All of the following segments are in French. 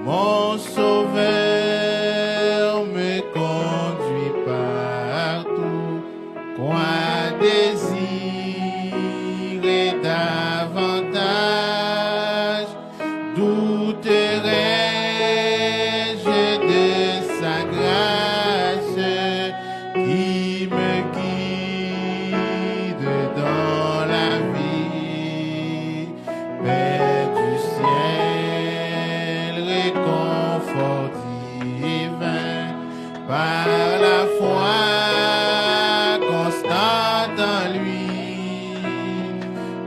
Mon sauveur me conduit partout. Quoi désirer davantage? Douterais-je de sa grâce qui me guide dans la vie? Père du ciel, réconfort divin, par la foi constante en lui,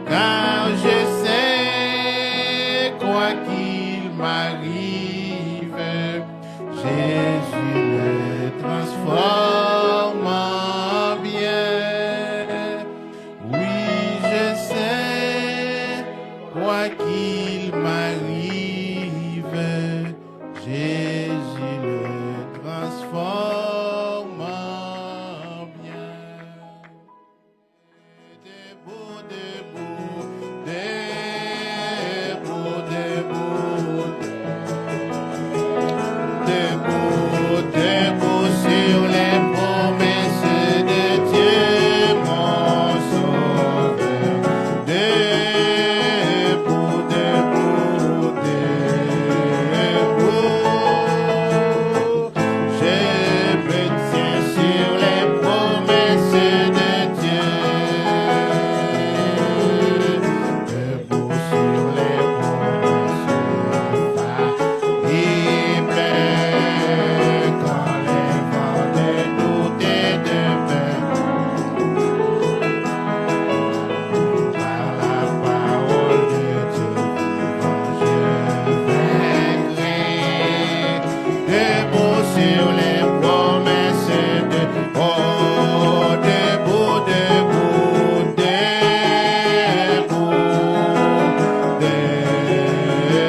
car je sais, quoi qu'il m'arrive, Jésus me transforme en bien. Oui, je sais, quoi qu'il m'arrive, Jésus le transforme en bien. Debout, debout, debout, debout, debout, debout sur les promesses de Dieu, mon sauveur. Debout, debout, debout, je me tiens sur les promesses de Dieu. Debout sur les promesses, faillibles quand les vents de doute et de peur. Par la parole de Dieu vivant, je vaincrai. Debout sur les promesses de oh, debout, debout, debout,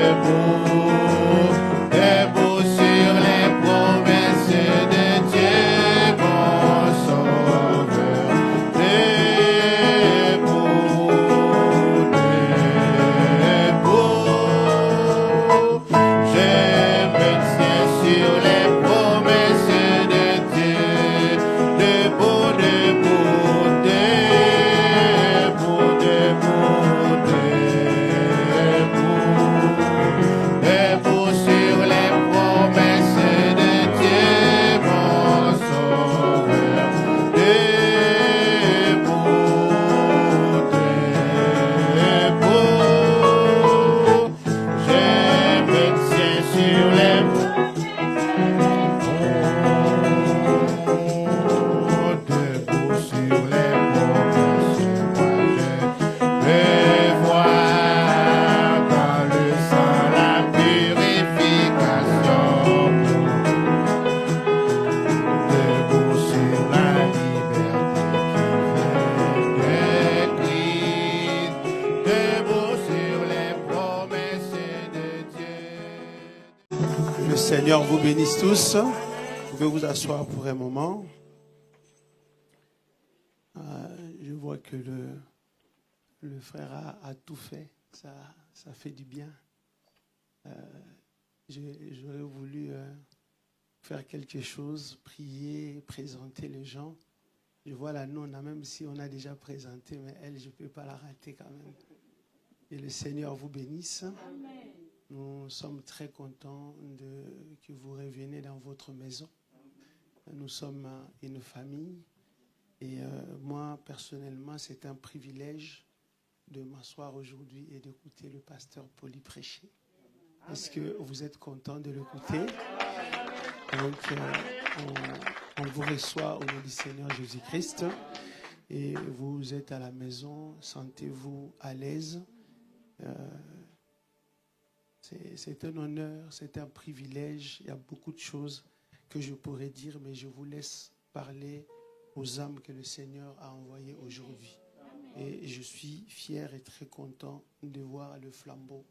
debout, debout sur les promesses de Dieu, mon sauveur. Debout, debout, je me tiens sur les promesses de Dieu. Debout, debout, debout, debout, debout, debout sur les promesses de Dieu, mon sauveur. Debout, debout, je me tiens sur les debout sur les promesses, je vois dans le sang la purification. Debout sur la liberté qui vient de Christ. Debout sur les promesses de Dieu. Le Seigneur vous bénisse tous. Vous pouvez vous asseoir pour un moment. Je vois que le frère a tout fait. Ça fait du bien. J'aurais voulu faire quelque chose, prier, présenter les gens. Je vois là, nous, même si on a déjà présenté, mais elle, je ne peux pas la rater quand même. Et le Seigneur vous bénisse. Amen. Nous sommes très contents que vous reveniez dans votre maison. Nous sommes une famille. Et moi, personnellement, c'est un privilège de m'asseoir aujourd'hui et d'écouter le pasteur Poli prêcher. Est-ce que vous êtes content de l'écouter? Donc, on vous reçoit au nom du Seigneur Jésus-Christ. Et vous êtes à la maison, sentez-vous à l'aise. C'est un honneur, c'est un privilège. Il y a beaucoup de choses que je pourrais dire, mais je vous laisse parler aux âmes que le Seigneur a envoyées aujourd'hui. Et je suis fier et très content de voir le flambeau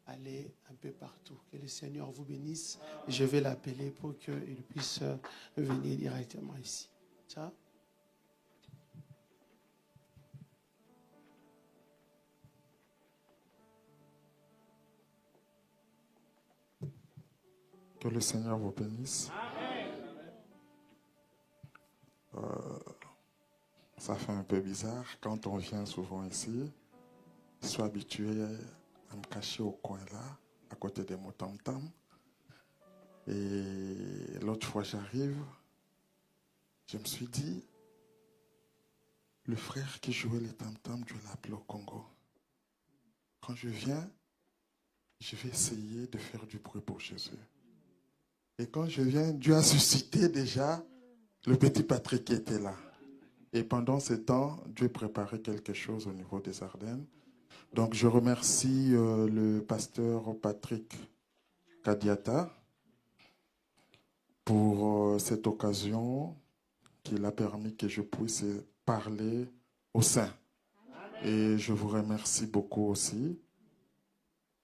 aller un peu partout. Que le Seigneur vous bénisse. Je vais l'appeler pour qu'il puisse venir directement ici. Ça? Que le Seigneur vous bénisse. Ça fait un peu bizarre quand on vient souvent ici. Je suis habitué à me cacher au coin là, à côté de mon tam-tam. Et l'autre fois j'arrive, je me suis dit, le frère qui jouait les tam-tam, Dieu l'a appelé au Congo. Quand je viens, je vais essayer de faire du bruit pour Jésus. Et quand je viens, Dieu a suscité déjà le petit Patrick qui était là. Et pendant ce temps, Dieu préparait quelque chose au niveau des Ardennes. Donc je remercie le pasteur Patrick Kadiata pour cette occasion qu'il a permis que je puisse parler au sein. Et je vous remercie beaucoup aussi.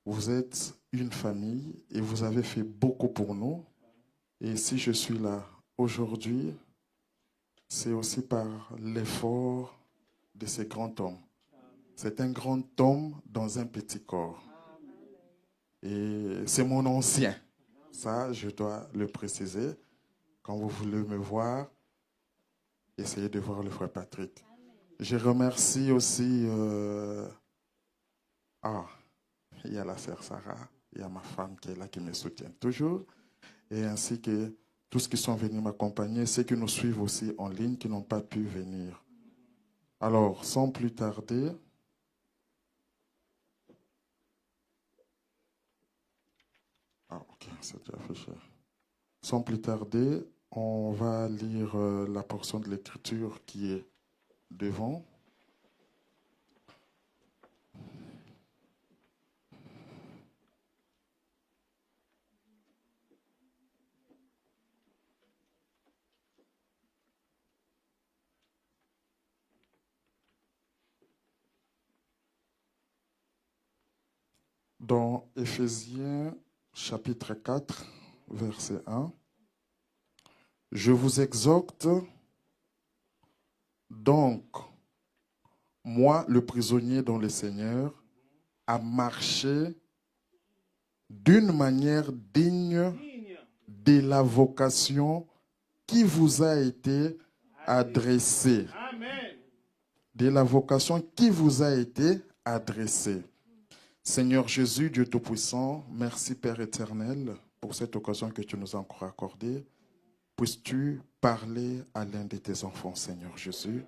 Vous êtes une famille et vous avez fait beaucoup pour nous. Et si je suis là aujourd'hui, c'est aussi par l'effort de ce grand homme. C'est un grand homme dans un petit corps. Et c'est mon ancien. Ça, je dois le préciser. Quand vous voulez me voir, essayez de voir le frère Patrick. Je remercie aussi... il y a la sœur Sarah, il y a ma femme qui est là, qui me soutient toujours. Et ainsi que tous ceux qui sont venus m'accompagner, ceux qui nous suivent aussi en ligne, qui n'ont pas pu venir. Alors, sans plus tarder... ok, c'est déjà affiché. Sans plus tarder, on va lire la portion de l'écriture qui est devant. Dans Éphésiens chapitre 4, verset 1, « Je vous exhorte donc, moi le prisonnier dans le Seigneur, à marcher d'une manière digne de la vocation qui vous a été adressée. » De la vocation qui vous a été adressée. Seigneur Jésus, Dieu Tout-Puissant, merci Père éternel pour cette occasion que tu nous as encore accordée. Puisses-tu parler à l'un de tes enfants, Seigneur Jésus,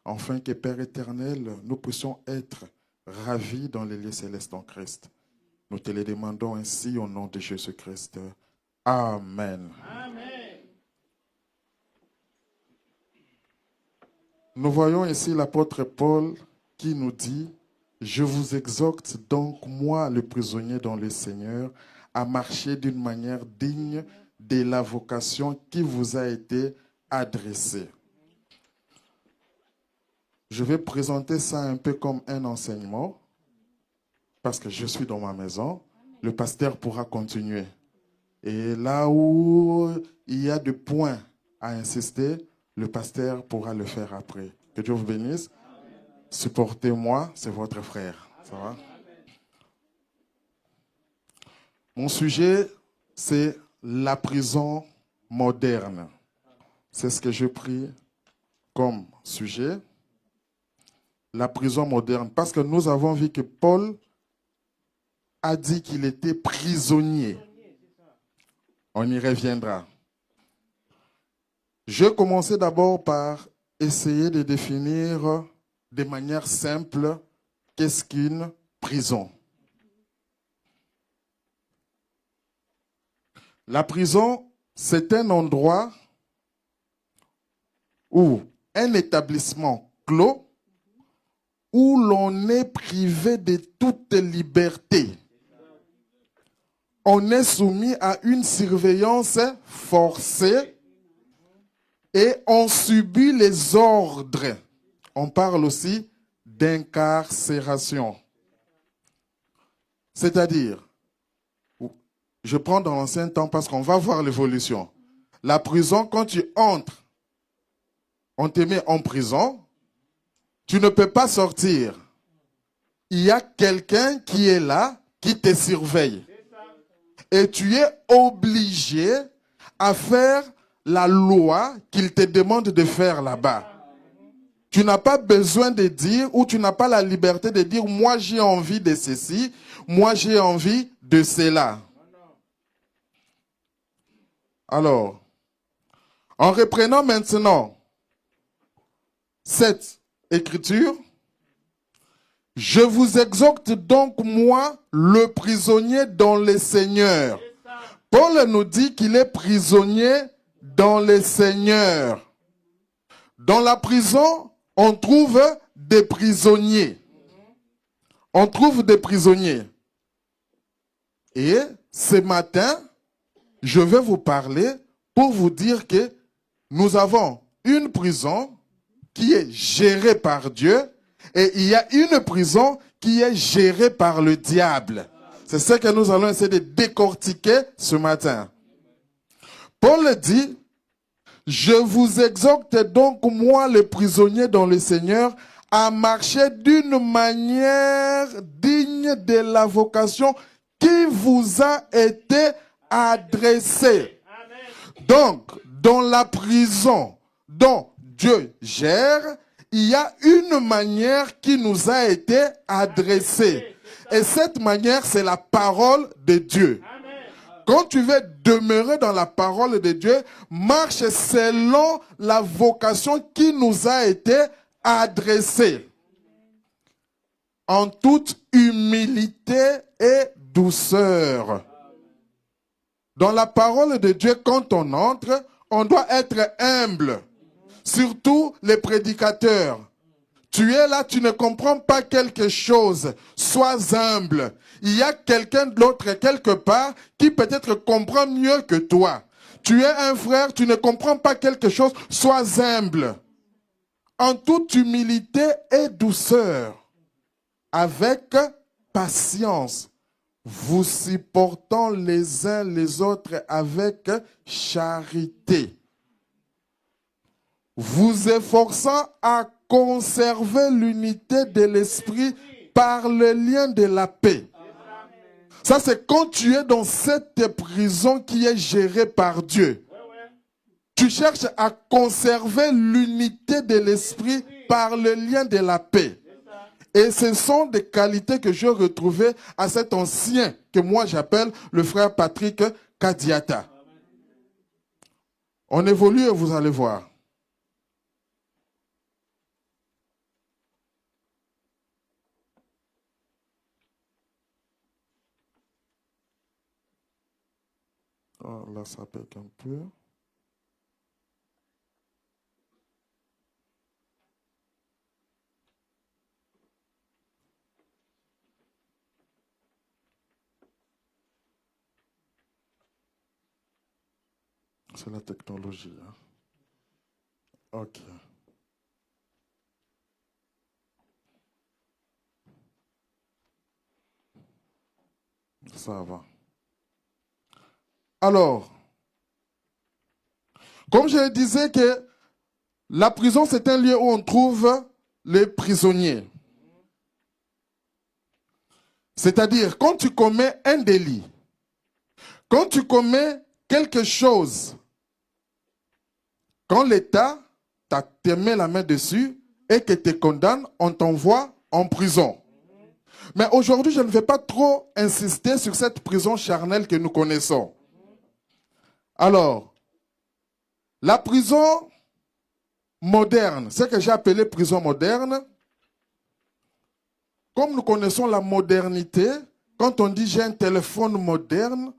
afin que Père éternel, nous puissions être ravis dans les lieux célestes en Christ. Nous te le demandons ainsi au nom de Jésus-Christ. Amen. Amen. Nous voyons ici l'apôtre Paul qui nous dit: je vous exhorte donc, moi, le prisonnier dans le Seigneur, à marcher d'une manière digne de la vocation qui vous a été adressée. Je vais présenter ça un peu comme un enseignement, parce que je suis dans ma maison. Le pasteur pourra continuer. Et là où il y a des points à insister, le pasteur pourra le faire après. Que Dieu vous bénisse. Supportez-moi, c'est votre frère. Ça va? Mon sujet, c'est la prison moderne. C'est ce que j'ai pris comme sujet. La prison moderne. Parce que nous avons vu que Paul a dit qu'il était prisonnier. On y reviendra. Je vais commencer d'abord par essayer de définir de manière simple, qu'est-ce qu'une prison? La prison, c'est un endroit ou un établissement clos où l'on est privé de toute liberté. On est soumis à une surveillance forcée et on subit les ordres. On parle aussi d'incarcération. C'est-à-dire, je prends dans l'ancien temps parce qu'on va voir l'évolution. La prison, quand tu entres, on te met en prison, tu ne peux pas sortir. Il y a quelqu'un qui est là, qui te surveille. et tu es obligé à faire la loi qu'il te demande de faire là-bas. Tu n'as pas besoin de dire, ou tu n'as pas la liberté de dire, moi j'ai envie de ceci, moi j'ai envie de cela. Alors, en reprenant maintenant cette écriture, je vous exhorte donc, moi, le prisonnier dans le Seigneur. Paul nous dit qu'il est prisonnier dans le Seigneur. Dans la prison, on trouve des prisonniers. On trouve des prisonniers. Et ce matin, je vais vous parler pour vous dire que nous avons une prison qui est gérée par Dieu et il y a une prison qui est gérée par le diable. C'est ce que nous allons essayer de décortiquer ce matin. Paul dit, je vous exhorte donc, moi, le prisonnier dans le Seigneur, à marcher d'une manière digne de la vocation qui vous a été adressée. Donc, dans la prison dont Dieu gère, il y a une manière qui nous a été adressée. Et cette manière, c'est la parole de Dieu. Quand tu veux demeurer dans la parole de Dieu, marche selon la vocation qui nous a été adressée. En toute humilité et douceur. Dans la parole de Dieu, quand on entre, on doit être humble. Surtout les prédicateurs. Tu es là, tu ne comprends pas quelque chose. Sois humble. Il y a quelqu'un d'autre quelque part qui peut-être comprend mieux que toi. Tu es un frère, tu ne comprends pas quelque chose. Sois humble. En toute humilité et douceur. Avec patience. Vous supportant les uns les autres avec charité. Vous efforçant à conserver l'unité de l'esprit par le lien de la paix. Ça, c'est quand tu es dans cette prison qui est gérée par Dieu. Tu cherches à conserver l'unité de l'esprit par le lien de la paix. Et ce sont des qualités que je retrouvais à cet ancien que moi j'appelle le frère Patrick Kadiata. On évolue et vous allez voir. Oh, là, ça pique un peu. C'est la technologie. Hein? OK. Ça va. Alors, comme je disais que la prison, c'est un lieu où on trouve les prisonniers. C'est-à-dire, quand tu commets un délit, quand tu commets quelque chose, quand l'État te met la main dessus et que te condamne, on t'envoie en prison. Mais aujourd'hui, je ne vais pas trop insister sur cette prison charnelle que nous connaissons. Alors, la prison moderne, ce que j'ai appelé prison moderne, comme nous connaissons la modernité, quand on dit j'ai un téléphone moderne,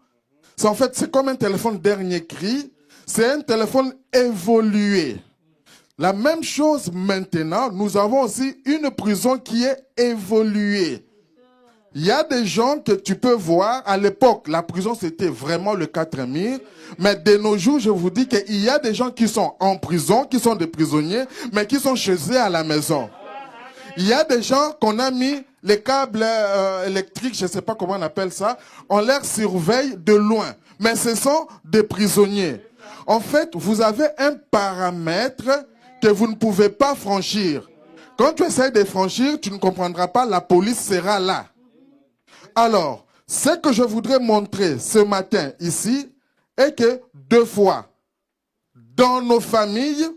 c'est comme un téléphone dernier cri, c'est un téléphone évolué. La même chose maintenant, nous avons aussi une prison qui est évoluée. Il y a des gens que tu peux voir, à l'époque, la prison c'était vraiment le 4000, mais de nos jours, je vous dis qu'il y a des gens qui sont en prison, qui sont des prisonniers, mais qui sont chez eux à la maison. Il y a des gens qu'on a mis les câbles électriques, je ne sais pas comment on appelle ça, on les surveille de loin, mais ce sont des prisonniers. En fait, vous avez un paramètre que vous ne pouvez pas franchir. Quand tu essaies de franchir, tu ne comprendras pas, la police sera là. Alors, Ce que je voudrais montrer ce matin ici est que deux fois, dans nos familles,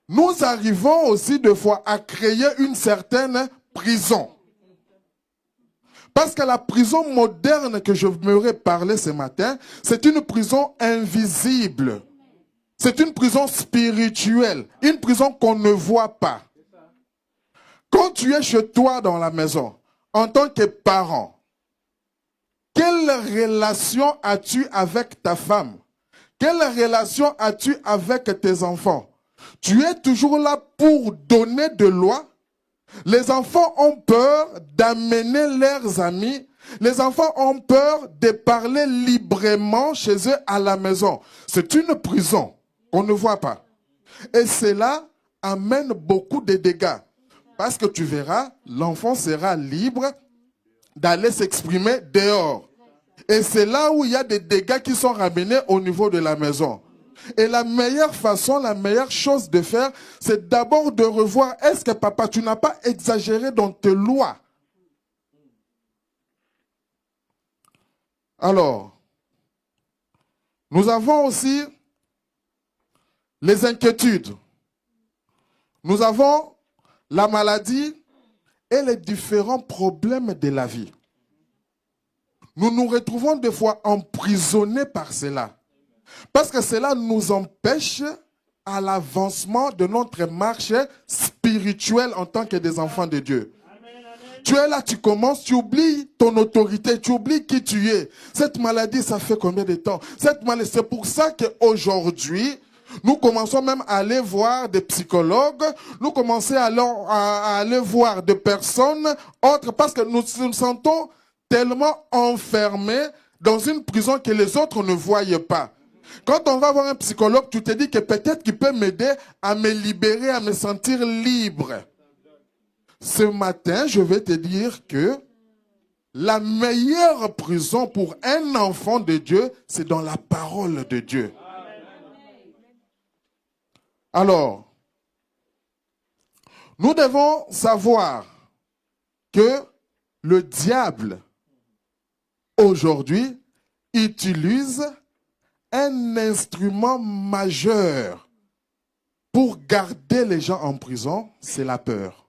nous arrivons aussi deux fois à créer une certaine prison. Parce que la prison moderne que je m'aurais parlé ce matin, c'est une prison invisible. C'est une prison spirituelle, une prison qu'on ne voit pas. Quand tu es chez toi dans la maison, en tant que parent, quelle relation as-tu avec ta femme? Quelle relation as-tu avec tes enfants? Tu es toujours là pour donner de loi. Les enfants ont peur d'amener leurs amis. Les enfants ont peur de parler librement chez eux à la maison. C'est une prison qu'on ne voit pas. Et cela amène beaucoup de dégâts. Parce que tu verras, l'enfant sera libre d'aller s'exprimer dehors. Et c'est là où il y a des dégâts qui sont ramenés au niveau de la maison. Et la meilleure façon, la meilleure chose de faire, c'est d'abord de revoir, est-ce que papa, tu n'as pas exagéré dans tes lois? Alors, nous avons aussi les inquiétudes. Nous avons la maladie et les différents problèmes de la vie. Nous nous retrouvons des fois emprisonnés par cela. Parce que cela nous empêche à l'avancement de notre marche spirituelle en tant que des enfants de Dieu. Tu es là, tu commences, tu oublies ton autorité, tu oublies qui tu es. Cette maladie, ça fait combien de temps? Cette maladie, c'est pour ça qu'aujourd'hui, nous commençons même à aller voir des psychologues, nous commençons à aller voir des personnes autres parce que nous nous sentons tellement enfermés dans une prison que les autres ne voyaient pas. Quand on va voir un psychologue, tu te dis que peut-être qu'il peut m'aider à me libérer, à me sentir libre. Ce matin, je vais te dire que la meilleure prison pour un enfant de Dieu, c'est dans la parole de Dieu. Alors, nous devons savoir que le diable, aujourd'hui, utilise un instrument majeur pour garder les gens en prison, c'est la peur.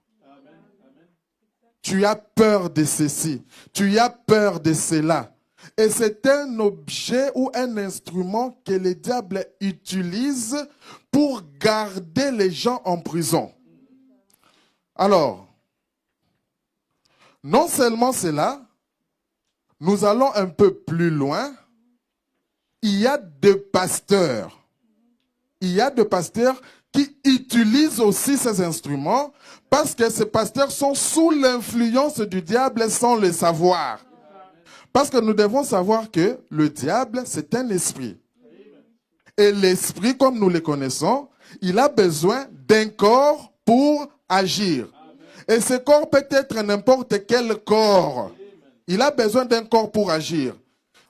Tu as peur de ceci, tu as peur de cela. Et c'est un objet ou un instrument que le diable utilise pour garder les gens en prison. Alors, non seulement cela, nous allons un peu plus loin. Il y a des pasteurs. Il y a des pasteurs qui utilisent aussi ces instruments parce que ces pasteurs sont sous l'influence du diable sans le savoir. Parce que nous devons savoir que le diable, c'est un esprit. Et l'esprit, comme nous le connaissons, il a besoin d'un corps pour agir. Et ce corps peut être n'importe quel corps. Il a besoin d'un corps pour agir.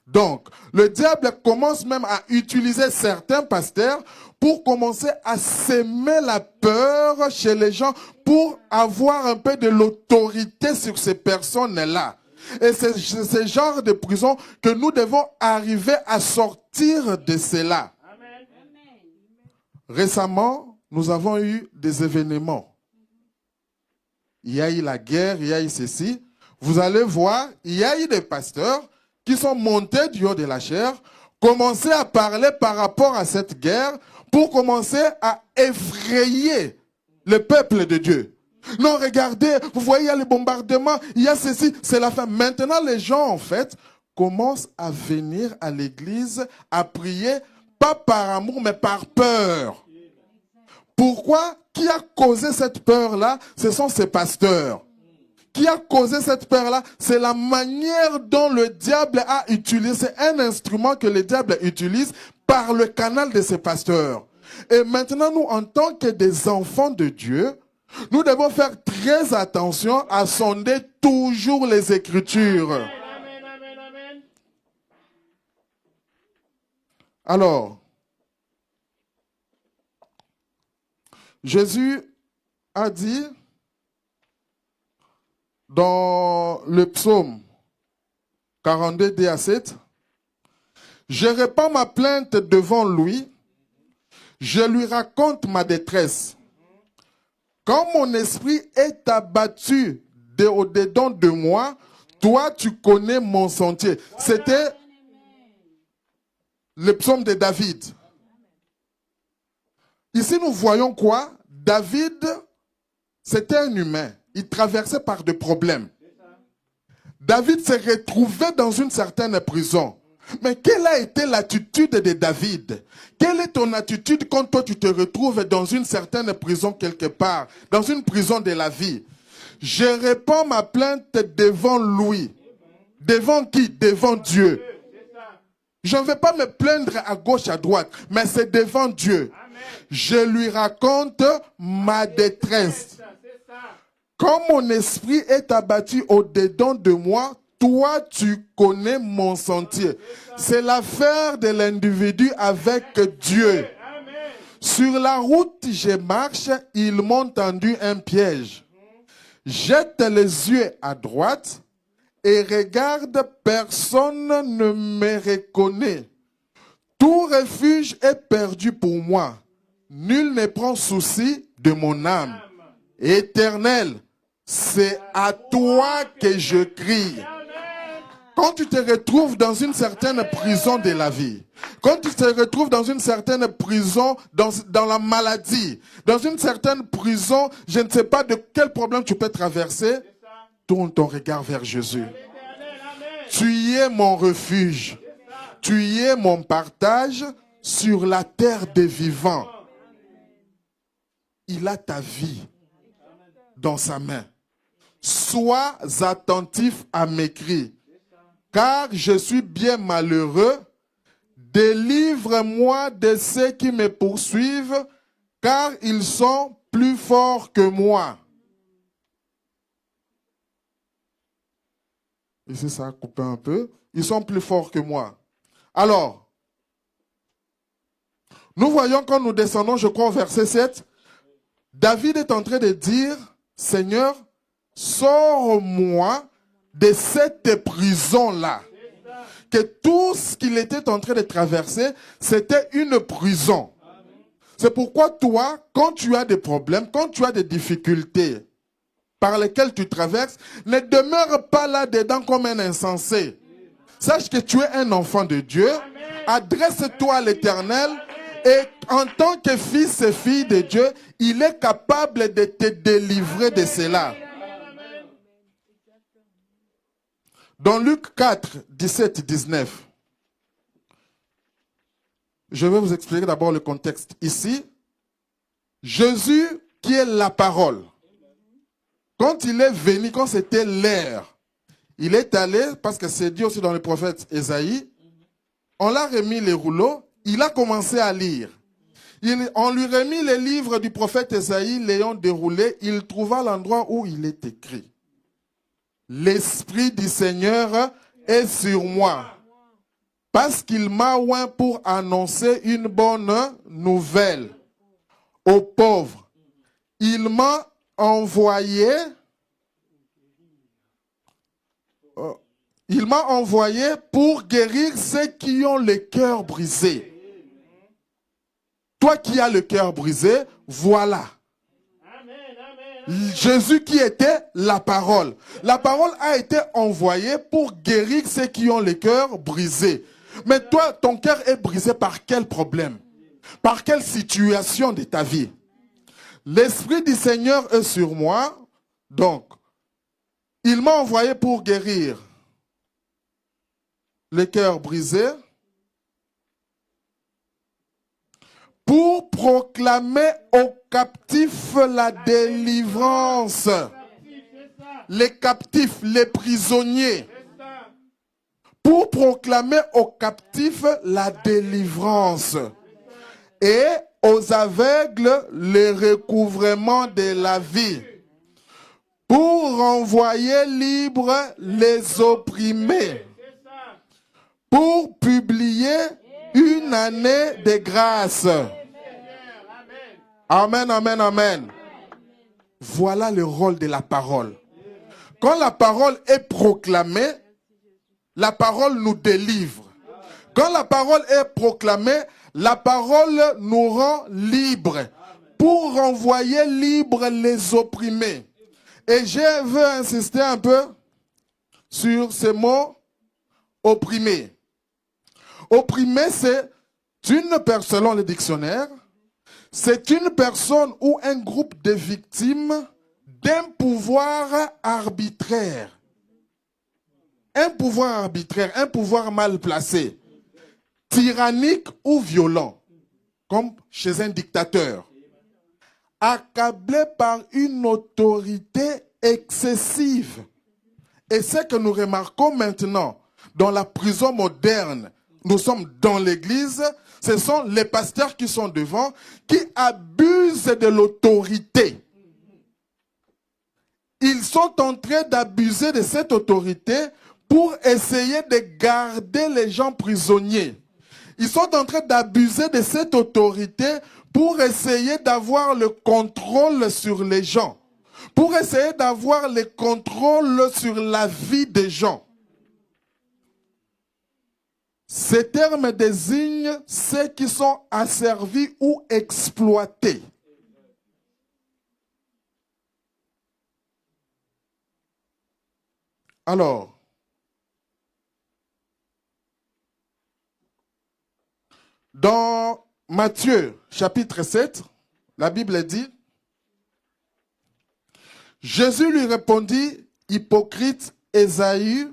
Donc, le diable commence même à utiliser certains pasteurs pour commencer à s'aimer la peur chez les gens pour avoir un peu de l'autorité sur ces personnes-là. Et c'est ce genre de prison que nous devons arriver à sortir de cela. Amen. Récemment, nous avons eu des événements. Il y a eu la guerre, il y a eu ceci. Vous allez voir, il y a eu des pasteurs qui sont montés du haut de la chair, commencer à parler par rapport à cette guerre pour commencer à effrayer le peuple de Dieu. Non, regardez, vous voyez, il y a les bombardements, il y a ceci, c'est la fin. Maintenant, les gens, en fait, commencent à venir à l'église, à prier, pas par amour, mais par peur. Pourquoi? Qui a causé cette peur-là? Ce sont ces pasteurs. Qui a causé cette peur-là? C'est la manière dont le diable a utilisé. C'est un instrument que le diable utilise par le canal de ses pasteurs. Et maintenant, nous, en tant que des enfants de Dieu, nous devons faire très attention à sonder toujours les Écritures. Amen, amen, amen. Alors, Jésus a dit dans le psaume 42, D à 7. Je répands ma plainte devant lui. Je lui raconte ma détresse. Quand mon esprit est abattu au-dedans de moi, toi, tu connais mon sentier. C'était le psaume de David. Ici, nous voyons quoi? David, c'était un humain. Il traversait par des problèmes. David s'est retrouvé dans une certaine prison. Mais quelle a été l'attitude de David? Quelle est ton attitude quand toi tu te retrouves dans une certaine prison quelque part, dans une prison de la vie? Je répands ma plainte devant lui. Devant qui? Devant Dieu. Je ne vais pas me plaindre à gauche, à droite, mais c'est devant Dieu. Je lui raconte ma détresse. Quand mon esprit est abattu au-dedans de moi, toi, tu connais mon sentier. C'est l'affaire de l'individu avec Dieu. Sur la route, je marche, ils m'ont tendu un piège. Jette les yeux à droite et regarde, personne ne me reconnaît. Tout refuge est perdu pour moi. Nul ne prend souci de mon âme. Éternel, c'est à toi que je crie. Quand tu te retrouves dans une certaine prison de la vie, quand tu te retrouves dans une certaine prison, dans la maladie, dans une certaine prison, je ne sais pas de quel problème tu peux traverser, tourne ton regard vers Jésus. Tu y es mon refuge. Tu y es mon partage sur la terre des vivants. Il a ta vie dans sa main. Sois attentif à mes cris, car je suis bien malheureux. Délivre-moi de ceux qui me poursuivent, car ils sont plus forts que moi. Ici, ça a coupé un peu. Ils sont plus forts que moi. Alors, nous voyons quand nous descendons, je crois, au verset 7, David est en train de dire, Seigneur, sors-moi de cette prison-là. Que tout ce qu'il était en train de traverser, c'était une prison. C'est pourquoi toi, quand tu as des problèmes, quand tu as des difficultés par lesquelles tu traverses, ne demeure pas là-dedans comme un insensé. Sache que tu es un enfant de Dieu. Adresse-toi à l'Éternel. Et en tant que fils et fille de Dieu, il est capable de te délivrer de cela. Dans Luc 4, 17, 19, je vais vous expliquer d'abord le contexte. Ici, Jésus, qui est la parole, quand il est venu, quand c'était l'heure, il est allé, parce que c'est dit aussi dans le prophète Ésaïe, on l'a remis les rouleaux, il a commencé à lire. On lui remis les livres du prophète Ésaïe, l'ayant déroulé, il trouva l'endroit où il est écrit. L'Esprit du Seigneur est sur moi, parce qu'il m'a oint pour annoncer une bonne nouvelle aux pauvres. Il m'a envoyé pour guérir ceux qui ont le cœur brisé. Toi qui as le cœur brisé, voilà. Jésus qui était la parole. La parole a été envoyée pour guérir ceux qui ont le cœur brisé. Mais toi, ton cœur est brisé par quel problème? Par quelle situation de ta vie? L'Esprit du Seigneur est sur moi. Donc, il m'a envoyé pour guérir le cœur brisé, pour proclamer aux captifs la délivrance. Les captifs, les prisonniers. Pour proclamer aux captifs la délivrance. Et aux aveugles le recouvrement de la vie. Pour renvoyer libres les opprimés. Pour publier une année de grâce. Amen, amen, amen. Voilà le rôle de la parole. Quand la parole est proclamée, la parole nous délivre. Quand la parole est proclamée, la parole nous rend libres pour renvoyer libres les opprimés. Et je veux insister un peu sur ce mot opprimé. Opprimé, c'est une personne, selon le dictionnaire, c'est une personne ou un groupe de victimes d'un pouvoir arbitraire. Un pouvoir arbitraire, un pouvoir mal placé, tyrannique ou violent, comme chez un dictateur, accablé par une autorité excessive. Et ce que nous remarquons maintenant dans la prison moderne, nous sommes dans l'église, ce sont les pasteurs qui sont devant, qui abusent de l'autorité. Ils sont en train d'abuser de cette autorité pour essayer de garder les gens prisonniers. Ils sont en train d'abuser de cette autorité pour essayer d'avoir le contrôle sur les gens, pour essayer d'avoir le contrôle sur la vie des gens. Ces termes désignent ceux qui sont asservis ou exploités. Alors, dans Matthieu chapitre 7, la Bible dit, Jésus lui répondit, hypocrite, Ésaïe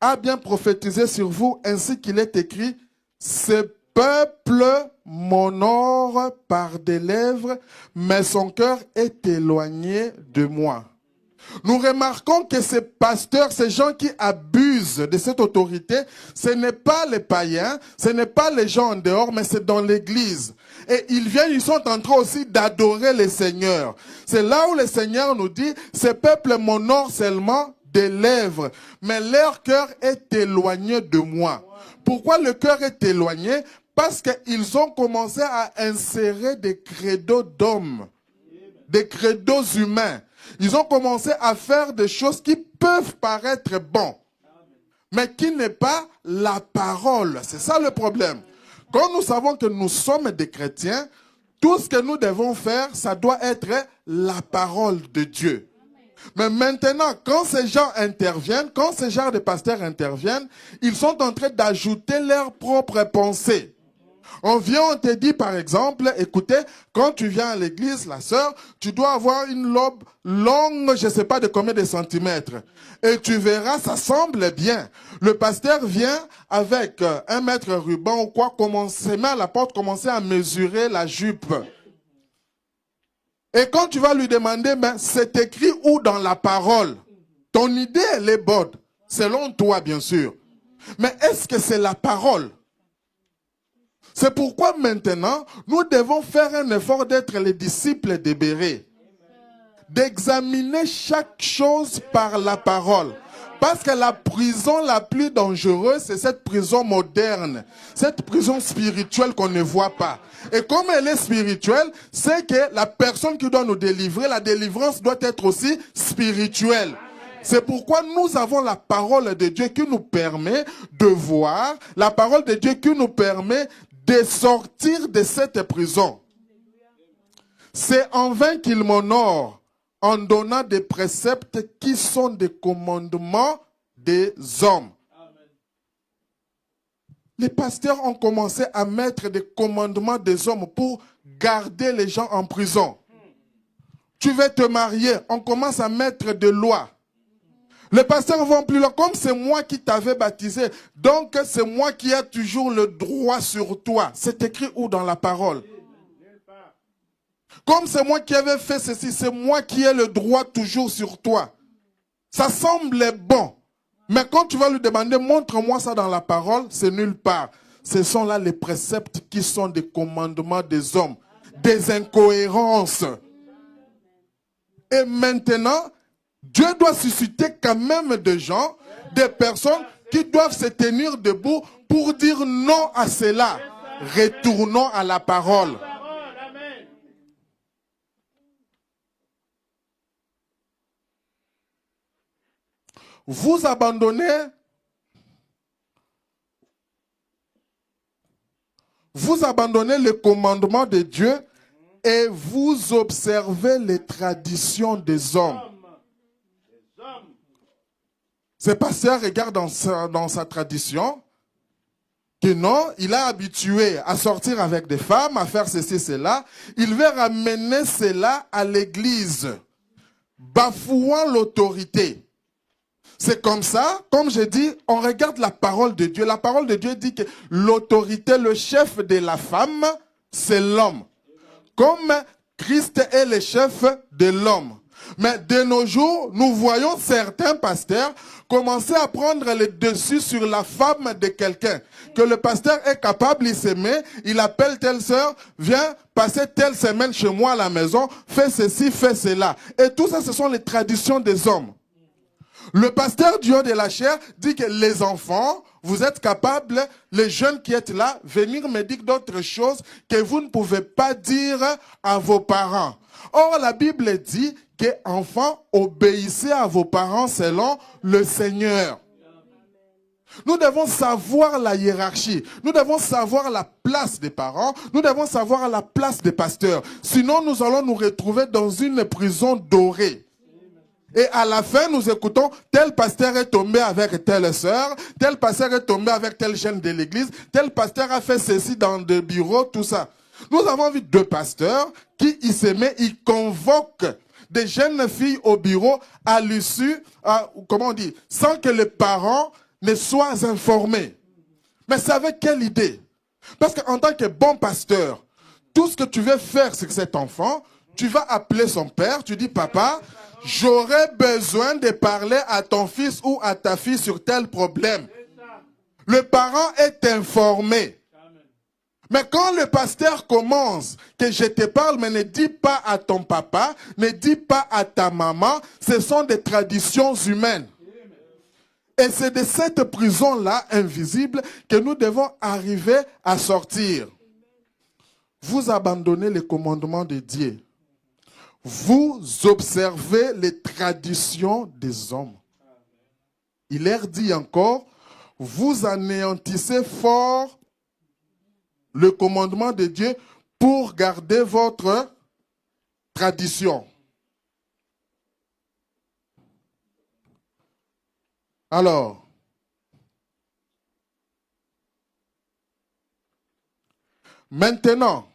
a bien prophétisé sur vous, ainsi qu'il est écrit, ce peuple m'honore par des lèvres, mais son cœur est éloigné de moi. Nous remarquons que ces pasteurs, ces gens qui abusent de cette autorité, ce n'est pas les païens, ce n'est pas les gens en dehors, mais c'est dans l'église. Et ils viennent, ils sont en train aussi d'adorer le Seigneur. C'est là où le Seigneur nous dit, ce peuple m'honore seulement des lèvres, mais leur cœur est éloigné de moi. Pourquoi le cœur est éloigné? Parce qu'ils ont commencé à insérer des credos d'hommes, des credos humains. Ils ont commencé à faire des choses qui peuvent paraître bonnes, mais qui n'est pas la parole. C'est ça le problème. Quand nous savons que nous sommes des chrétiens, tout ce que nous devons faire, ça doit être la parole de Dieu. Mais maintenant, quand ces gens interviennent, quand ces genres de pasteurs interviennent, ils sont en train d'ajouter leurs propres pensées. On vient, on te dit par exemple, écoutez, quand tu viens à l'église, la sœur, tu dois avoir une lobe longue, je ne sais pas de combien de centimètres. Et tu verras, ça semble bien. Le pasteur vient avec 1 mètre ruban ou quoi, commencer, met à la porte, commencer à mesurer la jupe. Et quand tu vas lui demander, ben, c'est écrit où dans la parole? Ton idée, elle est bonne, selon toi bien sûr. Mais est-ce que c'est la parole? C'est pourquoi maintenant, nous devons faire un effort d'être les disciples de Béré. D'examiner chaque chose par la parole. Parce que la prison la plus dangereuse, c'est cette prison moderne. Cette prison spirituelle qu'on ne voit pas. Et comme elle est spirituelle, c'est que la personne qui doit nous délivrer, la délivrance doit être aussi spirituelle. C'est pourquoi nous avons la parole de Dieu qui nous permet de voir, la parole de Dieu qui nous permet de sortir de cette prison. C'est en vain qu'il m'honore en donnant des préceptes qui sont des commandements des hommes. Les pasteurs ont commencé à mettre des commandements des hommes pour garder les gens en prison. Tu veux te marier, on commence à mettre des lois. Les pasteurs vont plus loin. Comme c'est moi qui t'avais baptisé, donc c'est moi qui ai toujours le droit sur toi. C'est écrit où dans la parole? Comme c'est moi qui avais fait ceci, c'est moi qui ai le droit toujours sur toi. Ça semble bon. Mais quand tu vas lui demander, montre-moi ça dans la parole, c'est nulle part. Ce sont là les préceptes qui sont des commandements des hommes. Des incohérences. Et maintenant, Dieu doit susciter quand même des gens, des personnes qui doivent se tenir debout pour dire non à cela. Retournons à la parole. Vous abandonnez Vous abandonnez le commandement de Dieu et vous observez les traditions des hommes. Ce pasteur regarde dans sa tradition que non, il a habitué à sortir avec des femmes, à faire ceci, cela. Il veut ramener cela à l'église, bafouant l'autorité. C'est comme ça, comme je dis, on regarde la parole de Dieu. La parole de Dieu dit que l'autorité, le chef de la femme, c'est l'homme. Comme Christ est le chef de l'homme. Mais de nos jours, nous voyons certains pasteurs commencer à prendre le dessus sur la femme de quelqu'un. Que le pasteur est capable, il se met, il appelle telle sœur, viens passer telle semaine chez moi à la maison, fais ceci, fais cela. Et tout ça, ce sont les traditions des hommes. Le pasteur du haut de la chair dit que les enfants, vous êtes capables, les jeunes qui êtes là, venir me dire d'autres choses que vous ne pouvez pas dire à vos parents. Or, la Bible dit que enfants, obéissez à vos parents selon le Seigneur. Nous devons savoir la hiérarchie. Nous devons savoir la place des parents. Nous devons savoir la place des pasteurs. Sinon, nous allons nous retrouver dans une prison dorée. Et à la fin, nous écoutons, tel pasteur est tombé avec telle sœur, tel pasteur est tombé avec tel jeune de l'église, tel pasteur a fait ceci dans des bureaux, tout ça. Nous avons vu deux pasteurs qui, ils se mettent, ils convoquent des jeunes filles au bureau à l'issue, comment on dit, sans que les parents ne soient informés. Mais c'est avec quelle idée? Parce qu'en tant que bon pasteur, tout ce que tu veux faire sur cet enfant, tu vas appeler son père, tu dis, papa, j'aurais besoin de parler à ton fils ou à ta fille sur tel problème. Le parent est informé. Mais quand le pasteur commence, que je te parle, mais ne dis pas à ton papa, ne dis pas à ta maman, ce sont des traditions humaines. Et c'est de cette prison-là, invisible, que nous devons arriver à sortir. Vous abandonnez les commandements de Dieu. Vous observez les traditions des hommes. Il leur dit encore, vous anéantissez fort le commandement de Dieu pour garder votre tradition. Alors, maintenant,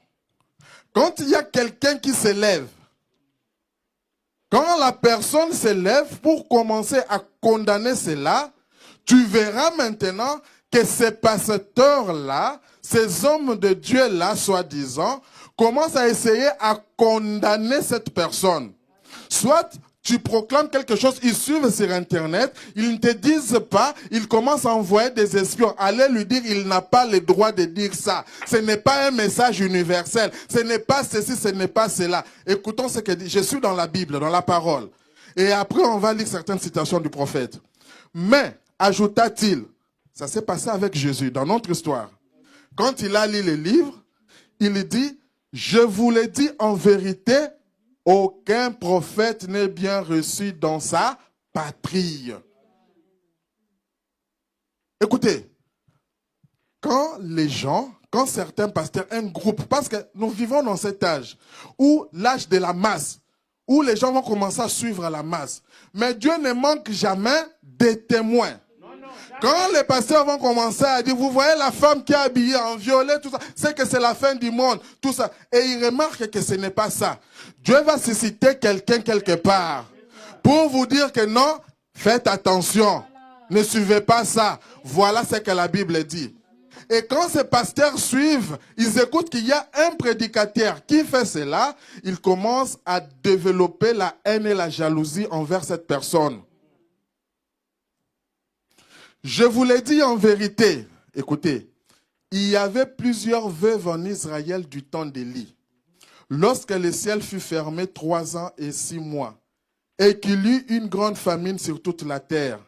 quand il y a quelqu'un qui se lève, quand la personne se lève pour commencer à condamner cela, tu verras maintenant que ces pasteurs-là, ces hommes de Dieu-là, soi-disant, commencent à essayer à condamner cette personne. Soit tu proclames quelque chose, ils suivent sur Internet, ils ne te disent pas, ils commencent à envoyer des espions. Allez lui dire, il n'a pas le droit de dire ça. Ce n'est pas un message universel. Ce n'est pas ceci, ce n'est pas cela. Écoutons ce que dit. Je suis dans la Bible, dans la parole. Et après, on va lire certaines citations du prophète. Mais, ajouta-t-il, ça s'est passé avec Jésus dans notre histoire. Quand il a lu le livre, il dit, je vous l'ai dit en vérité, aucun prophète n'est bien reçu dans sa patrie. Écoutez, quand les gens, quand certains pasteurs, un groupe, parce que nous vivons dans cet âge, où l'âge de la masse, où les gens vont commencer à suivre la masse. Mais Dieu ne manque jamais des témoins. Quand les pasteurs vont commencer à dire, vous voyez la femme qui est habillée en violet, tout ça, c'est que c'est la fin du monde, tout ça. Et ils remarquent que ce n'est pas ça. Dieu va susciter quelqu'un quelque part pour vous dire que non, faites attention, ne suivez pas ça. Voilà ce que la Bible dit. Et quand ces pasteurs suivent, ils écoutent qu'il y a un prédicateur qui fait cela, ils commencent à développer la haine et la jalousie envers cette personne. Je vous l'ai dit en vérité, écoutez, il y avait plusieurs veuves en Israël du temps d'Élie. Lorsque le ciel fut fermé 3 ans et 6 mois, et qu'il y eut une grande famine sur toute la terre.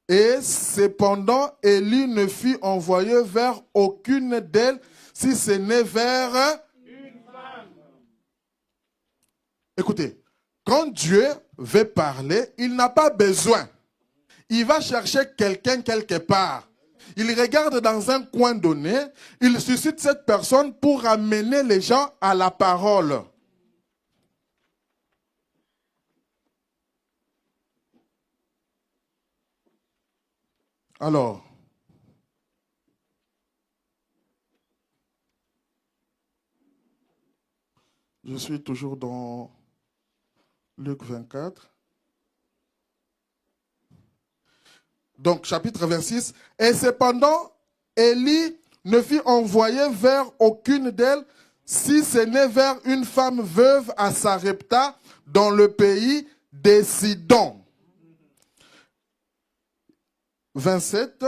Et cependant, Élie ne fut envoyé vers aucune d'elles, si ce n'est vers une femme. Écoutez, quand Dieu veut parler, il n'a pas besoin. Il va chercher quelqu'un quelque part. Il regarde dans un coin donné, il suscite cette personne pour amener les gens à la parole. Alors, je suis toujours dans Luc 24. Donc, chapitre 26. Et cependant, Élie ne fut envoyé vers aucune d'elles, si ce n'est vers une femme veuve à Sarepta, dans le pays des Sidons. 27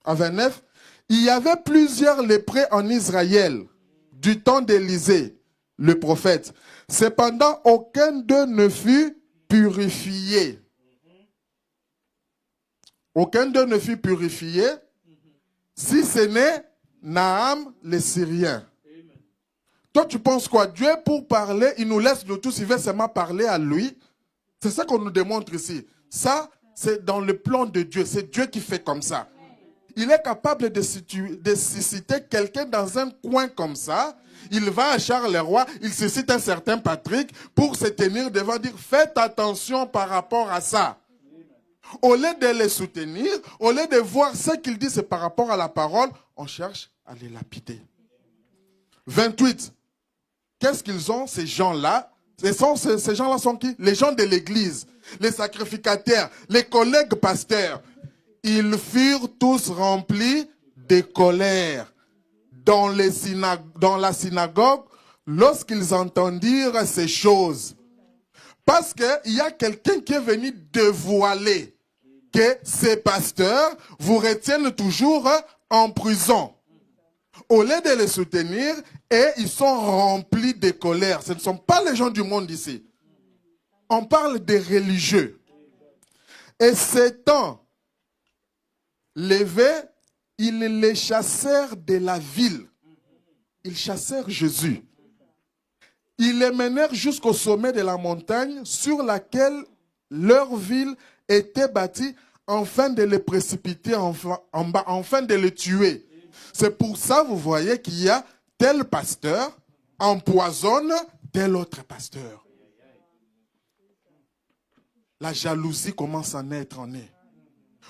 à 29. Il y avait plusieurs lépreux en Israël, du temps d'Élisée, le prophète. Cependant, aucun d'eux ne fut purifié. Aucun d'eux ne fut purifié, si ce n'est Naham le Syrien. Toi, tu penses quoi? Dieu, pour parler, il nous laisse le tout, il veut seulement parler à lui. C'est ça qu'on nous démontre ici. Ça, c'est dans le plan de Dieu. C'est Dieu qui fait comme ça. Il est capable de susciter quelqu'un dans un coin comme ça. Il va à Charleroi, il suscite un certain Patrick pour se tenir devant, dire faites attention par rapport à ça. Au lieu de les soutenir, au lieu de voir ce qu'ils disent par rapport à la parole, on cherche à les lapider. 28. Qu'est-ce qu'ils ont, ces gens-là? Ces gens-là sont qui? Les gens de l'église, les sacrificataires, les collègues pasteurs. Ils furent tous remplis de colère dans la synagogue lorsqu'ils entendirent ces choses. Parce qu'il y a quelqu'un qui est venu dévoiler que ces pasteurs vous retiennent toujours en prison. Au lieu de les soutenir, et ils sont remplis de colère. Ce ne sont pas les gens du monde ici. On parle des religieux. Et s'étant levés, ils les chassèrent de la ville. Ils chassèrent Jésus. Ils les menèrent jusqu'au sommet de la montagne sur laquelle leur ville était bâtie, afin de les précipiter en bas, afin de les tuer. C'est pour ça, vous voyez, qu'il y a tel pasteur empoisonne tel autre pasteur. La jalousie commence à naître en eux.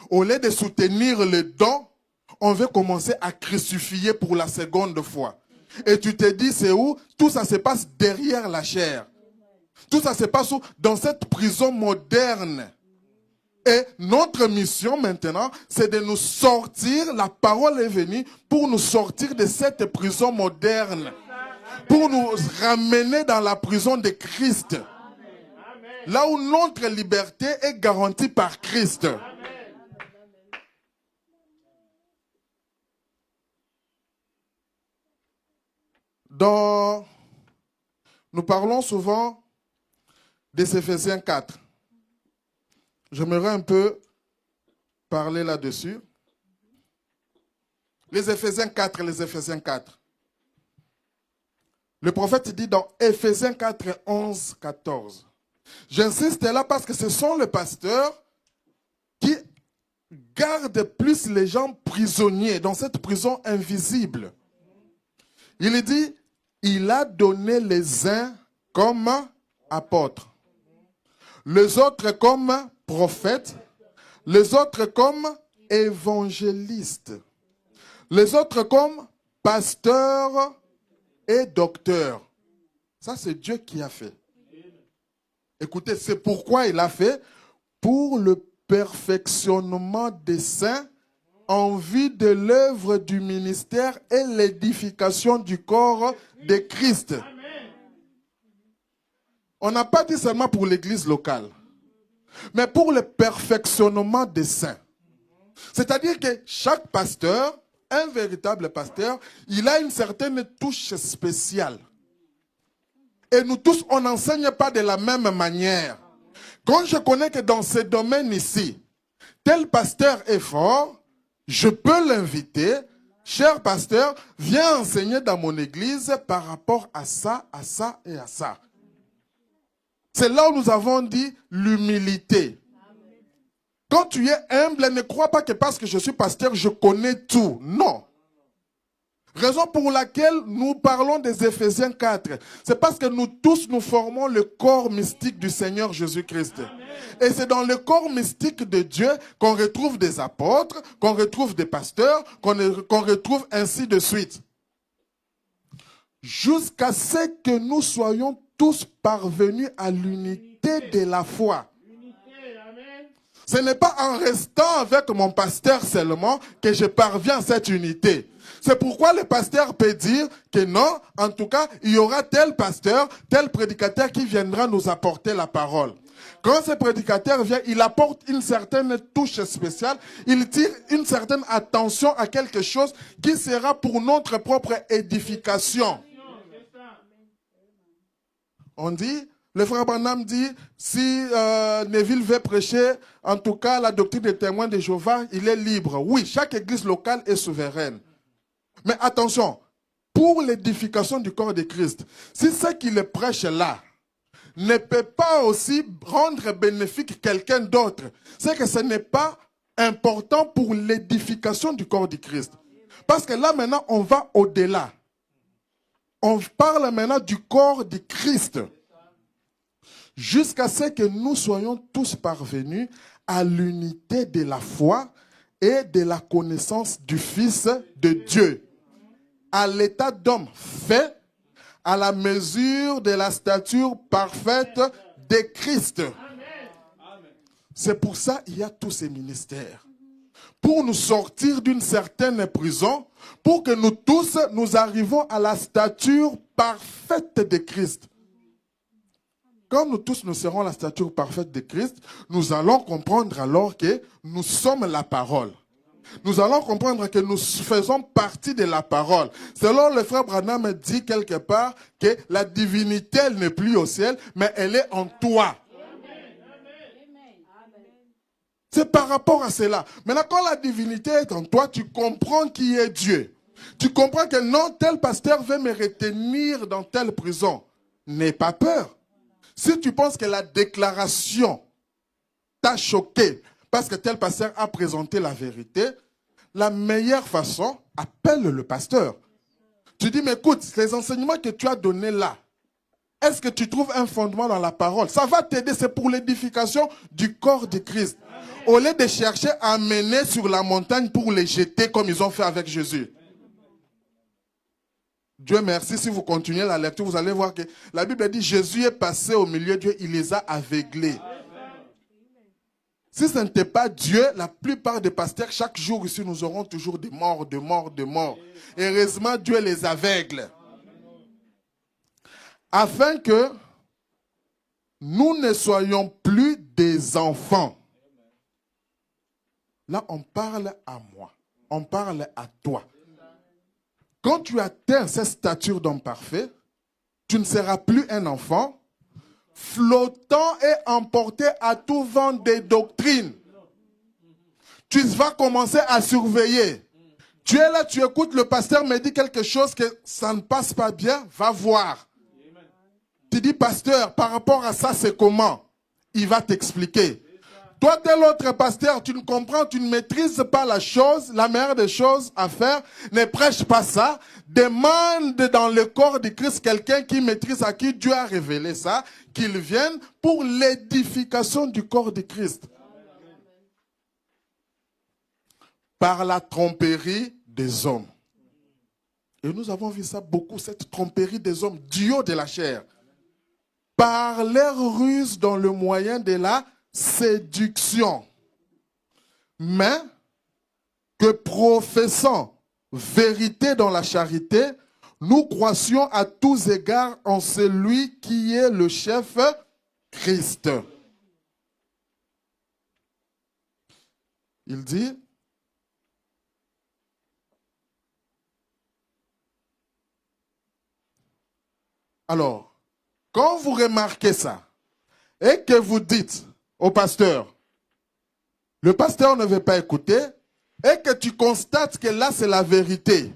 Au lieu de soutenir le don, on veut commencer à crucifier pour la seconde fois. Et tu te dis, c'est où? Tout ça se passe derrière la chair. Tout ça se passe où? Dans cette prison moderne. Et notre mission maintenant, c'est de nous sortir, la parole est venue pour nous sortir de cette prison moderne. Pour nous ramener dans la prison de Christ. Là où notre liberté est garantie par Christ. Nous parlons souvent des Éphésiens 4. J'aimerais un peu parler là-dessus. Les Éphésiens 4, les Éphésiens 4. Le prophète dit dans Éphésiens 4, 11, 14. J'insiste là parce que ce sont les pasteurs qui gardent plus les gens prisonniers dans cette prison invisible. Il dit, il a donné les uns comme apôtres, les autres comme prophètes, les autres comme évangélistes, les autres comme pasteurs et docteurs. Ça, c'est Dieu qui a fait. Écoutez, c'est pourquoi il a fait pour le perfectionnement des saints en vue de l'œuvre du ministère et l'édification du corps de Christ. On n'a pas dit seulement pour l'église locale, mais pour le perfectionnement des saints. C'est-à-dire que chaque pasteur, un véritable pasteur, il a une certaine touche spéciale. Et nous tous, on n'enseigne pas de la même manière. Quand je connais que dans ce domaine ici, tel pasteur est fort, je peux l'inviter. Cher pasteur, viens enseigner dans mon église par rapport à ça et à ça. C'est là où nous avons dit l'humilité. Quand tu es humble, ne crois pas que parce que je suis pasteur, je connais tout. Non. Raison pour laquelle nous parlons des Éphésiens 4. C'est parce que nous tous, nous formons le corps mystique du Seigneur Jésus-Christ. Et c'est dans le corps mystique de Dieu qu'on retrouve des apôtres, qu'on retrouve des pasteurs, qu'on retrouve ainsi de suite. Jusqu'à ce que nous soyons tous parvenus à l'unité de la foi. Ce n'est pas en restant avec mon pasteur seulement que je parviens à cette unité. C'est pourquoi le pasteur peut dire que non, en tout cas, il y aura tel pasteur, tel prédicateur qui viendra nous apporter la parole. Quand ce prédicateur vient, il apporte une certaine touche spéciale, il tire une certaine attention à quelque chose qui sera pour notre propre édification. On dit, le frère Branham dit, si Neville veut prêcher, en tout cas la doctrine des témoins de Jéhovah, il est libre. Oui, chaque église locale est souveraine. Mais attention, pour l'édification du corps de Christ, si ce qu'il prêche là ne peut pas aussi rendre bénéfique quelqu'un d'autre, c'est que ce n'est pas important pour l'édification du corps de Christ. Parce que là maintenant, on va au-delà. On parle maintenant du corps de Christ. Jusqu'à ce que nous soyons tous parvenus à l'unité de la foi et de la connaissance du Fils de Dieu. À l'état d'homme fait, à la mesure de la stature parfaite de Christ. C'est pour ça qu'il y a tous ces ministères. Pour nous sortir d'une certaine prison, pour que nous tous, nous arrivons à la stature parfaite de Christ. Quand nous tous nous serons à la stature parfaite de Christ, nous allons comprendre alors que nous sommes la parole. Nous allons comprendre que nous faisons partie de la parole. Selon le frère Branham dit quelque part que la divinité, elle n'est plus au ciel, mais elle est en toi. C'est par rapport à cela. Maintenant, quand la divinité est en toi, tu comprends qui est Dieu. Tu comprends que non, tel pasteur veut me retenir dans telle prison. N'aie pas peur. Si tu penses que la déclaration t'a choqué parce que tel pasteur a présenté la vérité, la meilleure façon, appelle le pasteur. Tu dis, mais écoute, les enseignements que tu as donnés là, est-ce que tu trouves un fondement dans la parole? Ça va t'aider, c'est pour l'édification du corps de Christ. Au lieu de chercher à mener sur la montagne pour les jeter comme ils ont fait avec Jésus. Dieu merci, si vous continuez la lecture, vous allez voir que la Bible dit Jésus est passé au milieu d'eux, il les a aveuglés. Si ce n'était pas Dieu, la plupart des pasteurs, chaque jour ici, nous aurons toujours des morts, de morts, de morts. Heureusement, Dieu les aveugle. Afin que nous ne soyons plus des enfants. Là, on parle à moi. On parle à toi. Quand tu atteins cette stature d'homme parfait, tu ne seras plus un enfant, flottant et emporté à tout vent des doctrines. Tu vas commencer à surveiller. Tu es là, tu écoutes, le pasteur me dit quelque chose que ça ne passe pas bien, va voir. Tu dis, pasteur, par rapport à ça, c'est comment? Il va t'expliquer. Toi, tel autre pasteur, tu ne comprends, tu ne maîtrises pas la chose, la meilleure des choses à faire, ne prêche pas ça. Demande dans le corps de Christ quelqu'un qui maîtrise, à qui Dieu a révélé ça, qu'il vienne pour l'édification du corps de Christ. Par la tromperie des hommes. Et nous avons vu ça beaucoup, cette tromperie des hommes, du haut de la chair. Par leur ruse dans le moyen de la séduction. Mais que professant vérité dans la charité, nous croissions à tous égards en celui qui est le chef, Christ. Il dit, alors, quand vous remarquez ça, et que vous dites au pasteur, le pasteur ne veut pas écouter, et que tu constates que là c'est la vérité.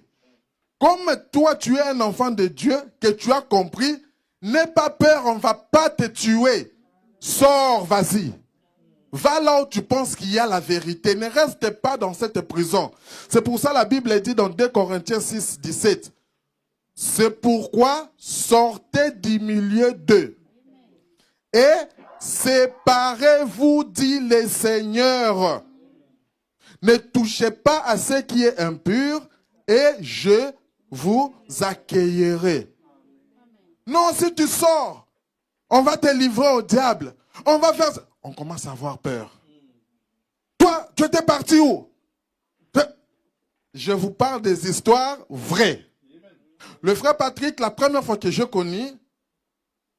Comme toi tu es un enfant de Dieu, que tu as compris, n'aie pas peur, on ne va pas te tuer. Sors, vas-y. Va là où tu penses qu'il y a la vérité. Ne reste pas dans cette prison. C'est pour ça la Bible dit dans 2 Corinthiens 6, 17. C'est pourquoi sortez du milieu d'eux. Et séparez-vous, dit le Seigneur. Ne touchez pas à ce qui est impur et je vous accueillerai. Non, si tu sors, on va te livrer au diable. On va faire ça. On commence à avoir peur. Toi, tu étais parti où? Je vous parle des histoires vraies. Le frère Patrick, la première fois que je connais,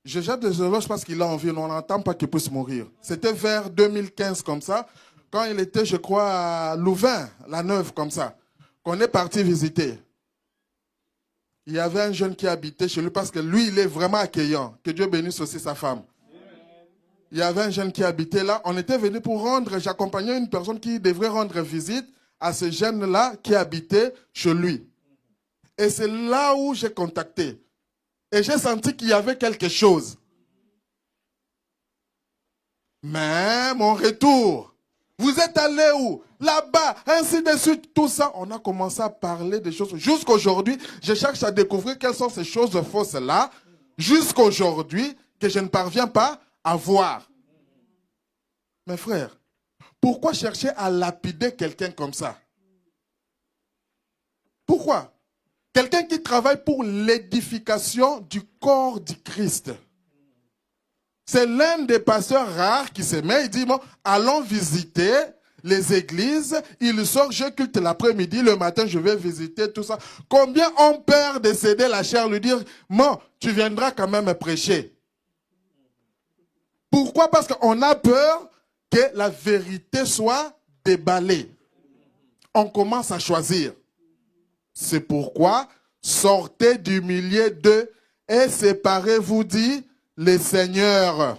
je jette des éloges parce qu'il a envie. On n'entend pas qu'il puisse mourir. C'était vers 2015 comme ça. Quand il était, je crois, à Louvain, la Neuve, comme ça. Qu'on est parti visiter. Il y avait un jeune qui habitait chez lui parce que lui, il est vraiment accueillant. Que Dieu bénisse aussi sa femme. Il y avait un jeune qui habitait là. On était venu pour rendre, j'accompagnais une personne qui devrait rendre visite à ce jeune-là qui habitait chez lui. Et c'est là où j'ai contacté. Et j'ai senti qu'il y avait quelque chose. Mais mon retour, vous êtes allé où? Là-bas, ainsi de suite, tout ça. On a commencé à parler des choses. Jusqu'aujourd'hui, je cherche à découvrir quelles sont ces choses fausses-là. Jusqu'aujourd'hui, que je ne parviens pas à voir. Mes frères, pourquoi chercher à lapider quelqu'un comme ça? Pourquoi? Quelqu'un qui travaille pour l'édification du corps du Christ. C'est l'un des pasteurs rares qui se met, il dit, bon, allons visiter les églises. Il sort, je culte l'après-midi, le matin, je vais visiter tout ça. Combien ont peur de céder la chair, lui dire, bon, tu viendras quand même prêcher. Pourquoi? Parce qu'on a peur que la vérité soit déballée. On commence à choisir. C'est pourquoi, sortez du milieu d'eux et séparez-vous, dit le Seigneur.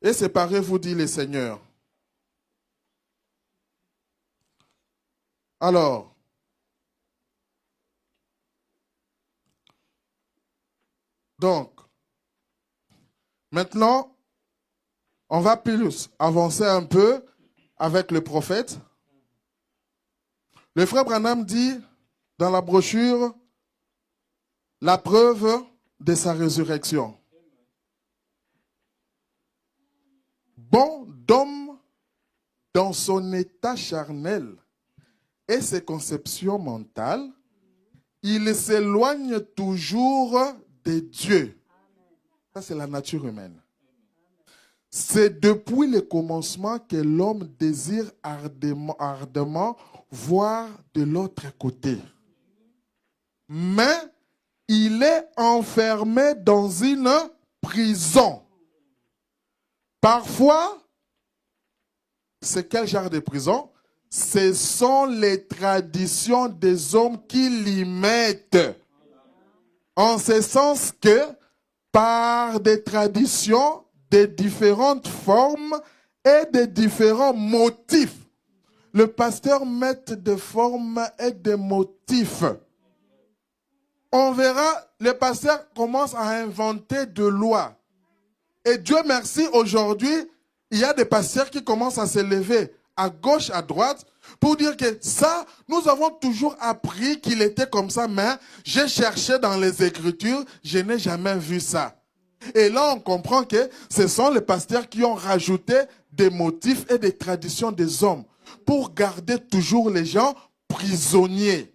Et séparez-vous, dit le Seigneur. Alors, donc, maintenant, on va plus avancer un peu avec le prophète. Le frère Branham dit dans la brochure la preuve de sa résurrection. Bon d'homme dans son état charnel et ses conceptions mentales, il s'éloigne toujours de Dieu. Ça, c'est la nature humaine. C'est depuis le commencement que l'homme désire ardemment voir de l'autre côté. Mais il est enfermé dans une prison. Parfois, c'est quel genre de prison? Ce sont les traditions des hommes qui l'y mettent. En ce sens que, par des traditions, de différentes formes et de différents motifs. Le pasteur met des formes et des motifs. On verra, le pasteur commence à inventer de lois. Et Dieu merci, aujourd'hui, il y a des pasteurs qui commencent à se lever à gauche, à droite, pour dire que ça, nous avons toujours appris qu'il était comme ça, mais j'ai cherché dans les Écritures, je n'ai jamais vu ça. Et là, on comprend que ce sont les pasteurs qui ont rajouté des motifs et des traditions des hommes pour garder toujours les gens prisonniers.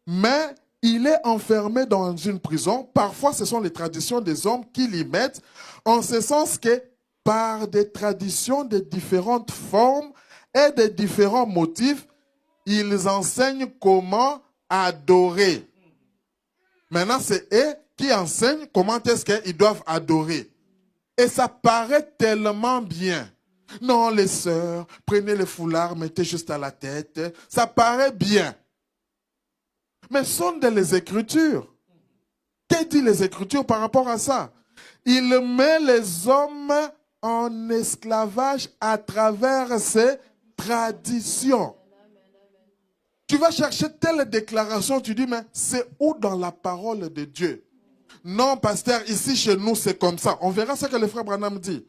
Mais il est enfermé dans une prison. Parfois, ce sont les traditions des hommes qui l'y mettent, en ce sens que par des traditions de différentes formes et de différents motifs, ils enseignent comment adorer. Maintenant, c'est eux qui enseignent comment est-ce qu'ils doivent adorer. Et ça paraît tellement bien. Non, les sœurs, prenez le foulard, mettez juste à la tête. Ça paraît bien. Mais sont dans les Écritures. Que dit les Écritures par rapport à ça? Il met les hommes en esclavage à travers ces traditions. Tu vas chercher telle déclaration, tu dis, mais c'est où dans la parole de Dieu? Non, pasteur, ici chez nous, c'est comme ça. On verra ce que le frère Branham dit.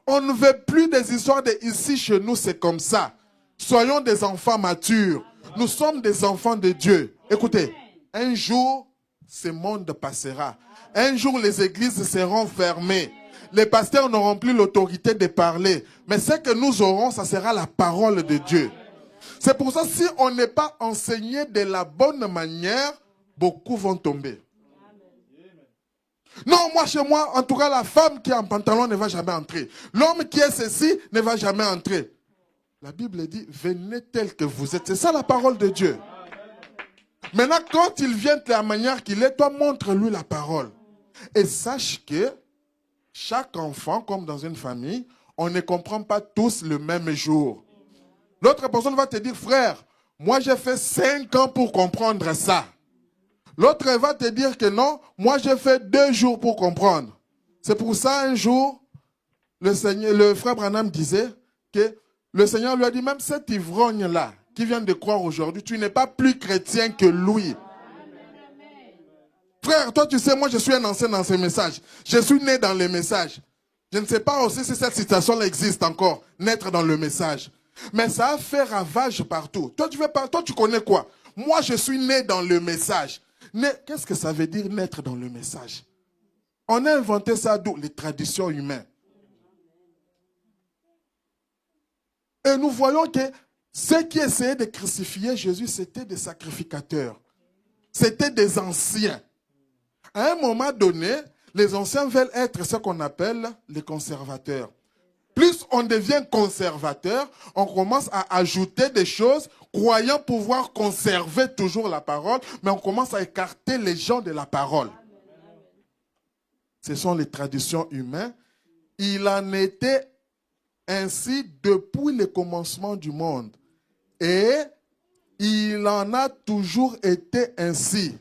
On ne veut plus des histoires de ici chez nous, c'est comme ça. Soyons des enfants matures. Nous sommes des enfants de Dieu. Écoutez, un jour, ce monde passera. Un jour, les églises seront fermées. Les pasteurs n'auront plus l'autorité de parler. Mais ce que nous aurons, ça sera la parole de Dieu. C'est pour ça, si on n'est pas enseigné de la bonne manière, beaucoup vont tomber. Non, moi, chez moi, en tout cas, la femme qui est en pantalon ne va jamais entrer. L'homme qui est ceci ne va jamais entrer. La Bible dit, venez tel que vous êtes. C'est ça la parole de Dieu. Maintenant, quand il vient de la manière qu'il est, toi, montre-lui la parole. Et sache que chaque enfant, comme dans une famille, on ne comprend pas tous le même jour. L'autre personne va te dire, frère, moi j'ai fait 5 ans pour comprendre ça. L'autre va te dire que non, moi j'ai fait 2 jours pour comprendre. C'est pour ça un jour, le frère Branham disait que le Seigneur lui a dit, même cet ivrogne-là, qui vient de croire aujourd'hui, tu n'es pas plus chrétien que lui. Frère, toi tu sais, moi je suis un ancien dans ces messages. Je suis né dans les messages. Je ne sais pas aussi si cette citation-là existe encore, naître dans le message. Mais ça a fait ravage partout. Toi tu connais quoi? Moi je suis né dans le message. Qu'est-ce que ça veut dire naître dans le message? On a inventé ça d'où? Les traditions humaines. Et nous voyons que ceux qui essayaient de crucifier Jésus, c'était des sacrificateurs. C'était des anciens. À un moment donné, les anciens veulent être ce qu'on appelle les conservateurs. Plus on devient conservateur, on commence à ajouter des choses, croyant pouvoir conserver toujours la parole, mais on commence à écarter les gens de la parole. Ce sont les traditions humaines. Il en était ainsi depuis le commencement du monde. Et il en a toujours été ainsi.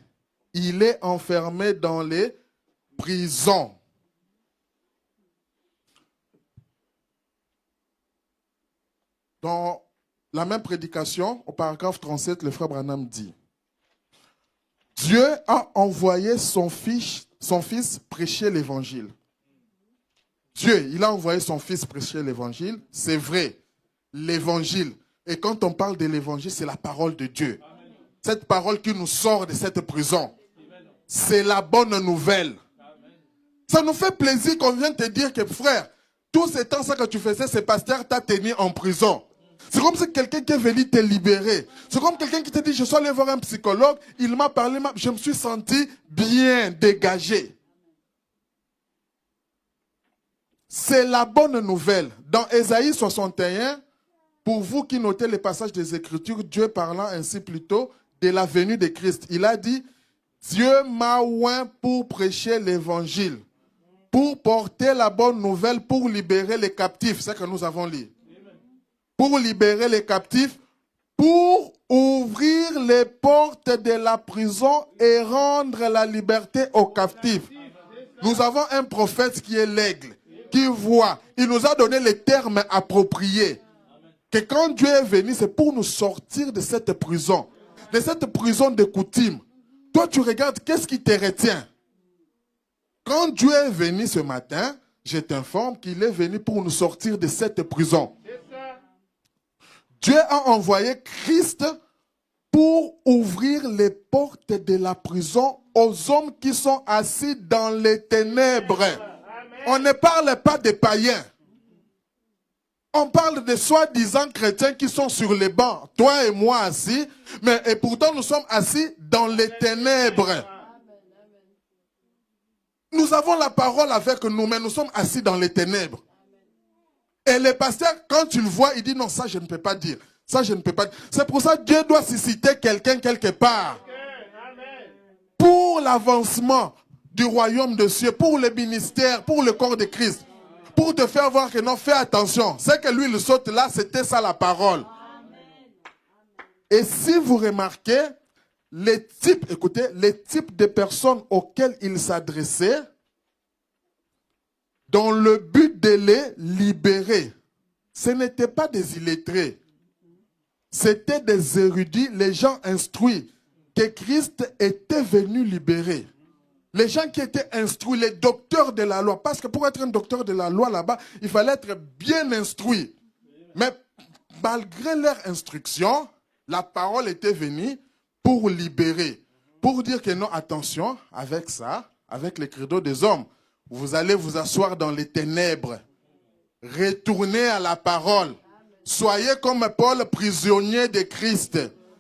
Il est enfermé dans les prisons. Dans la même prédication, au paragraphe 37, le frère Branham dit, Dieu a envoyé son fils prêcher l'évangile. Dieu, il a envoyé son fils prêcher l'évangile. C'est vrai, l'évangile. Et quand on parle de l'évangile, c'est la parole de Dieu. Cette parole qui nous sort de cette prison. C'est la bonne nouvelle. Ça nous fait plaisir qu'on vienne te dire que, frère, tout ce temps ça que tu faisais, ce pasteur t'a tenu en prison. C'est comme si quelqu'un qui est venu te libérer. C'est comme quelqu'un qui te dit, je suis allé voir un psychologue, il m'a parlé, je me suis senti bien dégagé. C'est la bonne nouvelle. Dans Ésaïe 61, pour vous qui notez les passages des Écritures, Dieu parlant ainsi plutôt de la venue de Christ, il a dit, Dieu m'a oint pour prêcher l'évangile, pour porter la bonne nouvelle, pour libérer les captifs. C'est ce que nous avons lu. Pour libérer les captifs, pour ouvrir les portes de la prison et rendre la liberté aux captifs. Nous avons un prophète qui est l'aigle, qui voit. Il nous a donné les termes appropriés. Que quand Dieu est venu, c'est pour nous sortir de cette prison de coutume. Toi, tu regardes, qu'est-ce qui te retient? Quand Dieu est venu ce matin, je t'informe qu'il est venu pour nous sortir de cette prison. Dieu a envoyé Christ pour ouvrir les portes de la prison aux hommes qui sont assis dans les ténèbres. On ne parle pas des païens. On parle de soi-disant chrétiens qui sont sur les bancs, toi et moi assis, et pourtant nous sommes assis dans les ténèbres. Nous avons la parole avec nous, mais nous sommes assis dans les ténèbres. Et le pasteur, quand tu le vois, il dit non, ça je ne peux pas dire. Ça je ne peux pas dire. C'est pour ça que Dieu doit susciter quelqu'un quelque part. Pour l'avancement du royaume de Dieu, pour le ministère, pour le corps de Christ. Pour te faire voir que non, fais attention. C'est que lui, il saute là, c'était ça la parole. Et si vous remarquez, les types de personnes auxquelles il s'adressait, dans le but de les libérer, ce n'étaient pas des illettrés. C'était des érudits, les gens instruits, que Christ était venu libérer. Les gens qui étaient instruits, les docteurs de la loi. Parce que pour être un docteur de la loi là-bas, il fallait être bien instruit. Mais malgré leur instruction, la parole était venue pour libérer. Pour dire que non, attention, avec ça, avec les credos des hommes, vous allez vous asseoir dans les ténèbres. Retournez à la parole. Soyez comme Paul, prisonnier de Christ.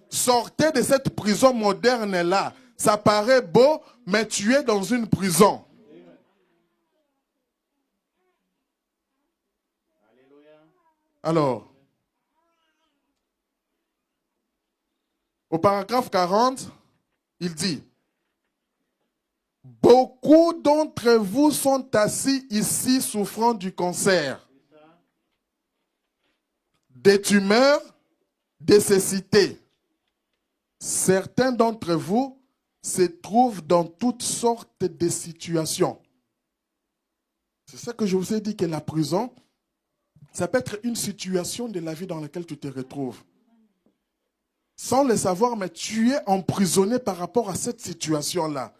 Sortez de cette prison moderne-là. Ça paraît beau, mais tu es dans une prison. Alors, au paragraphe 40, il dit, beaucoup d'entre vous sont assis ici souffrant du cancer, des tumeurs, des cécités. Certains d'entre vous se trouvent dans toutes sortes de situations. C'est ça que je vous ai dit, que la prison, ça peut être une situation de la vie dans laquelle tu te retrouves. Sans le savoir, mais tu es emprisonné par rapport à cette situation-là.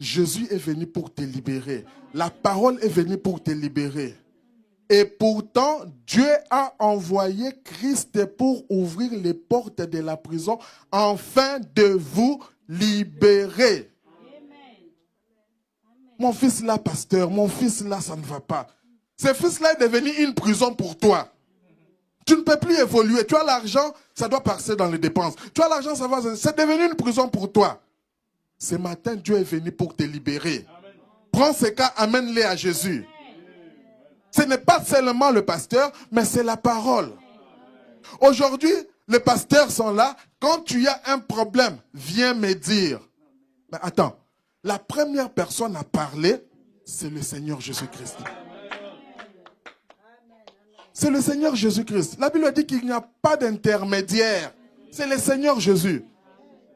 Jésus est venu pour te libérer. La parole est venue pour te libérer. Et pourtant, Dieu a envoyé Christ pour ouvrir les portes de la prison afin de vous libérer. Mon fils là, pasteur, mon fils là, ça ne va pas. Ce fils-là est devenu une prison pour toi. Tu ne peux plus évoluer. Tu as l'argent, ça doit passer dans les dépenses. Tu as l'argent, ça va. C'est devenu une prison pour toi. Ce matin, Dieu est venu pour te libérer. Prends ces cas, amène-les à Jésus. Ce n'est pas seulement le pasteur, mais c'est la parole. Aujourd'hui, les pasteurs sont là. Quand tu as un problème, viens me dire. Mais attends, la première personne à parler, c'est le Seigneur Jésus-Christ. C'est le Seigneur Jésus-Christ. La Bible dit qu'il n'y a pas d'intermédiaire. C'est le Seigneur Jésus.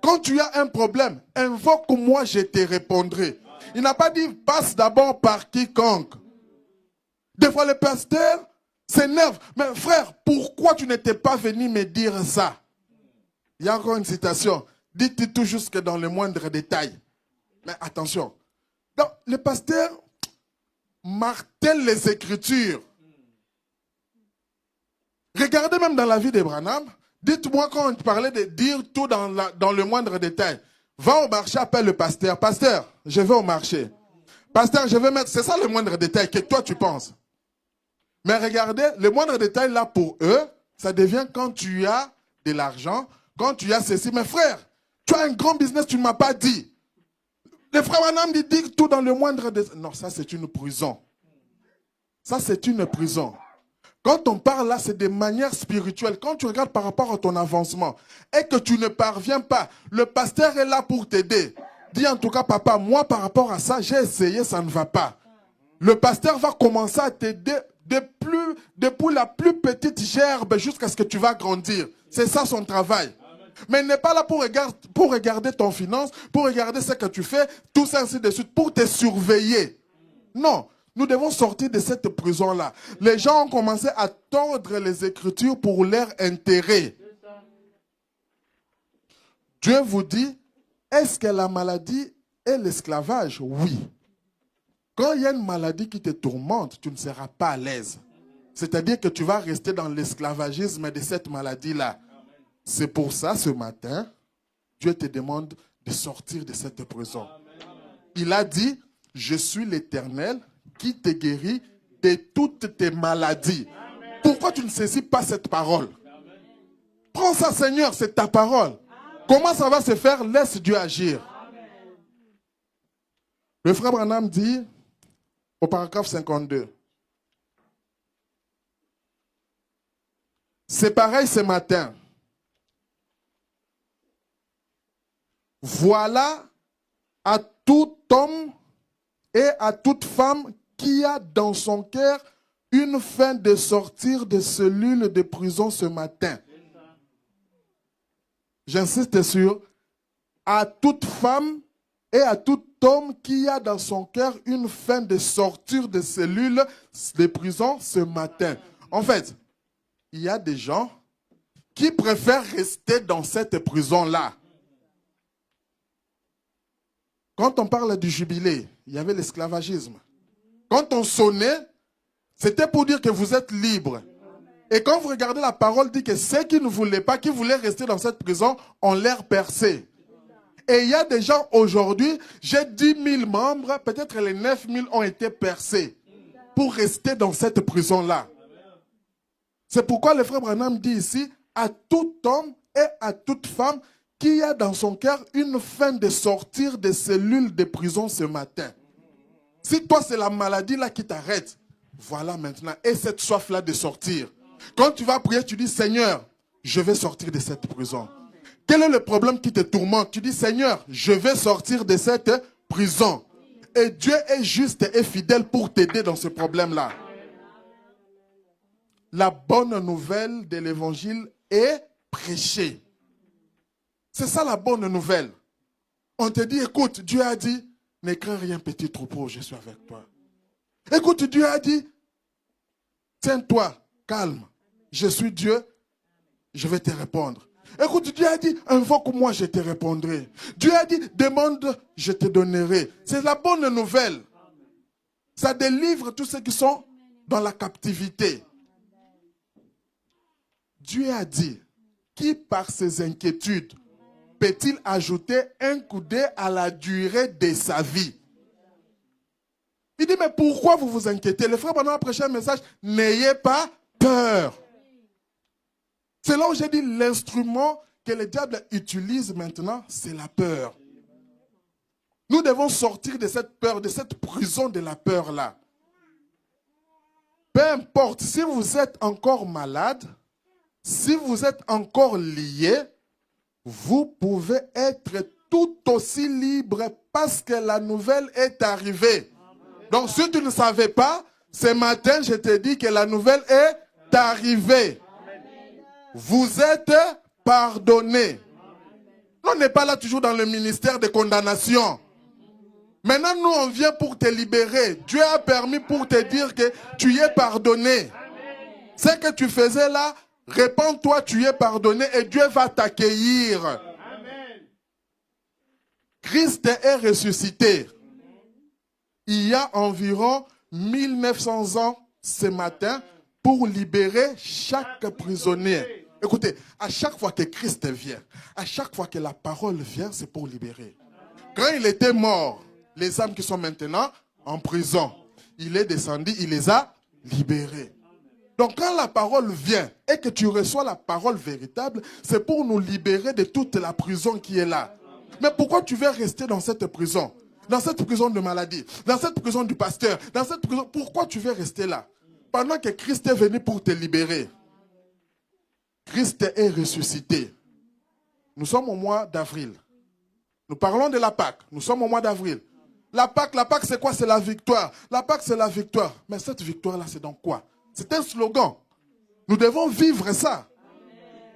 Quand tu as un problème, invoque-moi, je te répondrai. Il n'a pas dit, passe d'abord par quiconque. Des fois, le pasteur s'énerve. Mais frère, pourquoi tu n'étais pas venu me dire ça? Il y a encore une citation. Dites tout jusque dans le moindre détail. Mais attention. Donc, le pasteur martèle les Écritures. Regardez même dans la vie d'Abraham. Dites-moi quand on parlait de dire tout dans le moindre détail. Va au marché, appelle le pasteur. Pasteur, je vais au marché. Pasteur, je vais mettre... C'est ça le moindre détail que toi tu penses. Mais regardez, le moindre détail là pour eux, ça devient quand tu as de l'argent, quand tu as ceci. Mais frère, tu as un grand business, tu ne m'as pas dit. Le frère Manam dit tout dans le moindre détail. Non, ça c'est une prison. Ça c'est une prison. Quand on parle là, c'est de manière spirituelle. Quand tu regardes par rapport à ton avancement et que tu ne parviens pas, le pasteur est là pour t'aider. Dis en tout cas, papa, moi par rapport à ça, j'ai essayé, ça ne va pas. Le pasteur va commencer à t'aider depuis la plus petite gerbe jusqu'à ce que tu vas grandir. C'est ça son travail. Mais il n'est pas là pour regarder ton finance, pour regarder ce que tu fais, tout ça ainsi de suite, pour te surveiller. Non. Nous devons sortir de cette prison-là. Les gens ont commencé à tordre les Écritures pour leur intérêt. Dieu vous dit, est-ce que la maladie est l'esclavage? Oui. Quand il y a une maladie qui te tourmente, tu ne seras pas à l'aise. C'est-à-dire que tu vas rester dans l'esclavagisme de cette maladie-là. C'est pour ça, ce matin, Dieu te demande de sortir de cette prison. Il a dit, je suis l'Éternel qui te guérit de toutes tes maladies. Amen. Pourquoi tu ne saisis pas cette parole? Amen. Prends ça, Seigneur, c'est ta parole. Amen. Comment ça va se faire? Laisse Dieu agir. Amen. Le frère Branham dit, au paragraphe 52, c'est pareil ce matin. Voilà à tout homme et à toute femme qui a dans son cœur une fin de sortir de cellules de prison ce matin. J'insiste sur à toute femme et à tout homme qui a dans son cœur une fin de sortir de cellules de prison ce matin. En fait, il y a des gens qui préfèrent rester dans cette prison-là. Quand on parle du jubilé, il y avait l'esclavagisme. Quand on sonnait, c'était pour dire que vous êtes libre. Et quand vous regardez la parole, dit que ceux qui ne voulaient pas, qui voulaient rester dans cette prison, ont l'air percés. Et il y a des gens aujourd'hui, j'ai 10 000 membres, peut-être les 9 000 ont été percés pour rester dans cette prison-là. C'est pourquoi le frère Branham dit ici, à tout homme et à toute femme qui a dans son cœur une faim de sortir des cellules de prison ce matin. Si toi, c'est la maladie là qui t'arrête, voilà maintenant. Et cette soif-là de sortir. Quand tu vas prier, tu dis, Seigneur, je vais sortir de cette prison. Quel est le problème qui te tourmente? Tu dis, Seigneur, je vais sortir de cette prison. Et Dieu est juste et fidèle pour t'aider dans ce problème-là. La bonne nouvelle de l'évangile est prêchée. C'est ça la bonne nouvelle. On te dit, écoute, Dieu a dit, ne crains rien, petit troupeau, je suis avec toi. Écoute, Dieu a dit, tiens-toi, calme, je suis Dieu, je vais te répondre. Écoute, Dieu a dit, invoque-moi, je te répondrai. Dieu a dit, demande, je te donnerai. C'est la bonne nouvelle. Ça délivre tous ceux qui sont dans la captivité. Dieu a dit, qui par ses inquiétudes peut-il ajouter un coudé à la durée de sa vie? Il dit, mais pourquoi vous vous inquiétez? Le frère Branham a prêché un message, n'ayez pas peur. C'est là où j'ai dit, l'instrument que le diable utilise maintenant, c'est la peur. Nous devons sortir de cette peur, de cette prison de la peur-là. Peu importe, si vous êtes encore malade, si vous êtes encore lié, vous pouvez être tout aussi libre parce que la nouvelle est arrivée. Donc si tu ne savais pas, ce matin je te dis que la nouvelle est arrivée. Vous êtes pardonné. On n'est pas là toujours dans le ministère de condamnation. Maintenant nous on vient pour te libérer. Dieu a permis pour te dire que tu es pardonné. Ce que tu faisais là, répands-toi, tu es pardonné et Dieu va t'accueillir. Amen. Christ est ressuscité. Il y a environ 1900 ans ce matin pour libérer chaque prisonnier. Écoutez, à chaque fois que Christ vient, à chaque fois que la parole vient, c'est pour libérer. Quand il était mort, les âmes qui sont maintenant en prison, il est descendu, il les a libérés. Donc quand la parole vient et que tu reçois la parole véritable, c'est pour nous libérer de toute la prison qui est là. Mais pourquoi tu veux rester dans cette prison? Dans cette prison de maladie, dans cette prison du pasteur, dans cette prison, pourquoi tu veux rester là? Pendant que Christ est venu pour te libérer. Christ est ressuscité. Nous sommes au mois d'avril. Nous parlons de la Pâque. Nous sommes au mois d'avril. La Pâque, c'est quoi? C'est la victoire. La Pâque, c'est la victoire. Mais cette victoire-là, c'est dans quoi? C'est un slogan. Nous devons vivre ça.